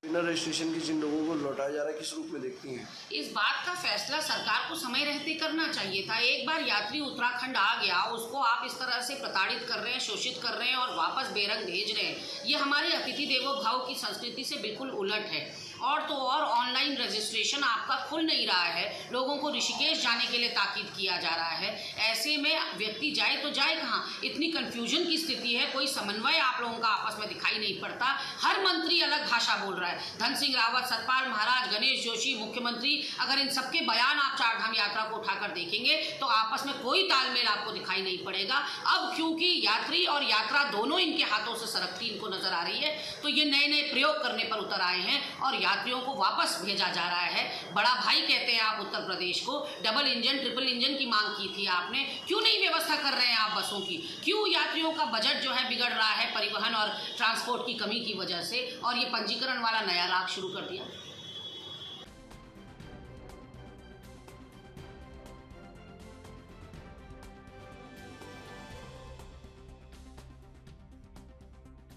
बिना रजिस्ट्रेशन के जिन लोगों को लौटाया जा रहा है किस रूप में देखती हैं? इस बात का फैसला सरकार को समय रहते करना चाहिए था। एक बार यात्री उत्तराखंड आ गया, उसको आप इस तरह से प्रताड़ित कर रहे हैं, शोषित कर रहे हैं और वापस बेरंग भेज रहे हैं। ये हमारे अतिथि देवो भव की संस्कृति से बिल्कुल उलट है। और तो और ऑनलाइन रजिस्ट्रेशन आपका खुल नहीं रहा है, लोगों को ऋषिकेश जाने के लिए ताकीद किया जा रहा है। ऐसे में व्यक्ति जाए तो जाए कहाँ? इतनी कंफ्यूजन की स्थिति है, कोई समन्वय आप लोगों का आपस में दिखाई नहीं पड़ता। हर मंत्री अलग भाषा बोल रहा है। धन सिंह रावत, सतपाल महाराज, गणेश जोशी, मुख्यमंत्री, अगर इन सबके बयान आप चारधाम यात्रा को उठाकर देखेंगे तो आपस में कोई तालमेल आपको दिखाई नहीं पड़ेगा। अब क्योंकि यात्री और यात्रा दोनों इनके हाथों से सरकती इनको नजर आ रही है, तो ये नए प्रयोग करने पर उतर आए हैं और यात्रियों को वापस भेजा जा रहा है। बड़ा भाई कहते हैं आप उत्तर प्रदेश को। डबल इंजन, ट्रिपल इंजन की मांग की थी आपने, क्यों नहीं व्यवस्था कर रहे हैं आप बसों की? क्यों यात्रियों का बजट जो है बिगड़ रहा है परिवहन और ट्रांसपोर्ट की कमी की वजह से, और ये पंजीकरण वाला नया राग शुरू कर दिया?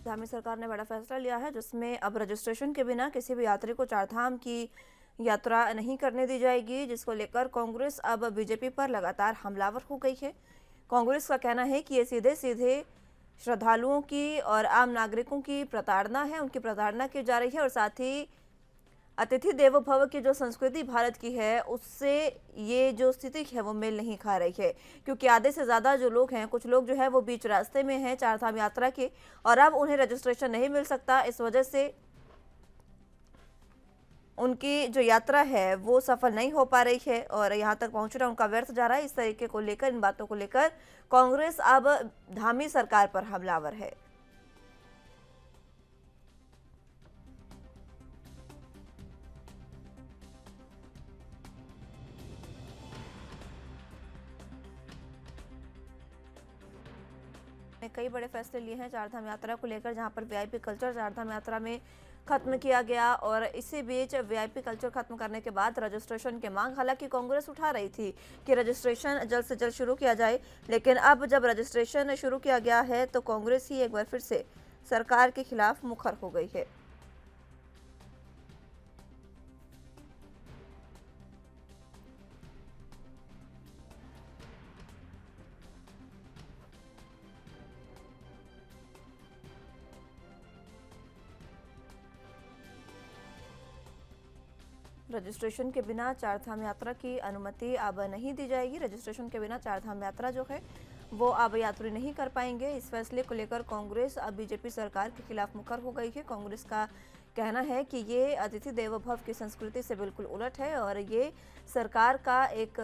धामी सरकार ने बड़ा फैसला लिया है, जिसमें अब रजिस्ट्रेशन के बिना किसी भी यात्री को चारधाम की यात्रा नहीं करने दी जाएगी, जिसको लेकर कांग्रेस अब बीजेपी पर लगातार हमलावर हो गई है। कांग्रेस का कहना है कि ये सीधे सीधे श्रद्धालुओं की और आम नागरिकों की प्रताड़ना है, उनकी प्रताड़ना की जा रही है और साथ ही अतिथि देवो भव की जो संस्कृति भारत की है उससे ये जो स्थिति है वो मेल नहीं खा रही है, क्योंकि आधे से ज़्यादा जो लोग हैं, कुछ लोग जो है वो बीच रास्ते में हैं चारधाम यात्रा के और अब उन्हें रजिस्ट्रेशन नहीं मिल सकता। इस वजह से उनकी जो यात्रा है वो सफल नहीं हो पा रही है और यहाँ तक पहुँचना उनका व्यर्थ जा रहा है। इस तरीके को लेकर, इन बातों को लेकर कांग्रेस अब धामी सरकार पर हमलावर है। ने कई बड़े फैसले लिए हैं चारधाम यात्रा को लेकर, जहां पर वीआईपी कल्चर चारधाम यात्रा में खत्म किया गया। और इसी बीच वीआईपी कल्चर खत्म करने के बाद रजिस्ट्रेशन की मांग हालांकि कांग्रेस उठा रही थी कि रजिस्ट्रेशन जल्द से जल्द शुरू किया जाए, लेकिन अब जब रजिस्ट्रेशन शुरू किया गया है तो कांग्रेस ही एक बार फिर से सरकार के खिलाफ मुखर हो गई है। रजिस्ट्रेशन के बिना चारधाम यात्रा की अनुमति अब नहीं दी जाएगी। रजिस्ट्रेशन के बिना चारधाम यात्रा जो है वो अब यात्री नहीं कर पाएंगे। इस फैसले को लेकर कांग्रेस अब बीजेपी सरकार के खिलाफ मुखर हो गई है। कांग्रेस का कहना है कि ये अतिथि देवो भव की संस्कृति से बिल्कुल उलट है और ये सरकार का एक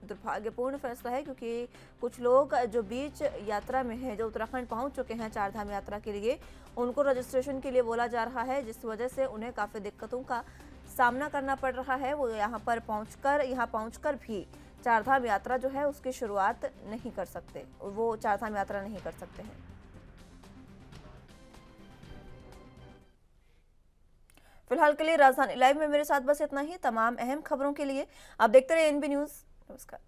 दुर्भाग्यपूर्ण फैसला है, क्योंकि कुछ लोग जो बीच यात्रा में हैं, जो उत्तराखंड पहुंच चुके हैं चारधाम यात्रा के लिए, उनको रजिस्ट्रेशन के लिए बोला जा रहा है, जिस वजह से उन्हें काफ़ी दिक्कतों का सामना करना पड़ रहा है। वो यहाँ पहुंचकर भी चारधाम यात्रा जो है उसकी शुरुआत नहीं कर सकते, वो चारधाम यात्रा नहीं कर सकते हैं। फिलहाल के लिए राजधानी लाइव में मेरे साथ बस इतना ही। तमाम अहम खबरों के लिए आप देखते रहिए एनबी न्यूज़। नमस्कार।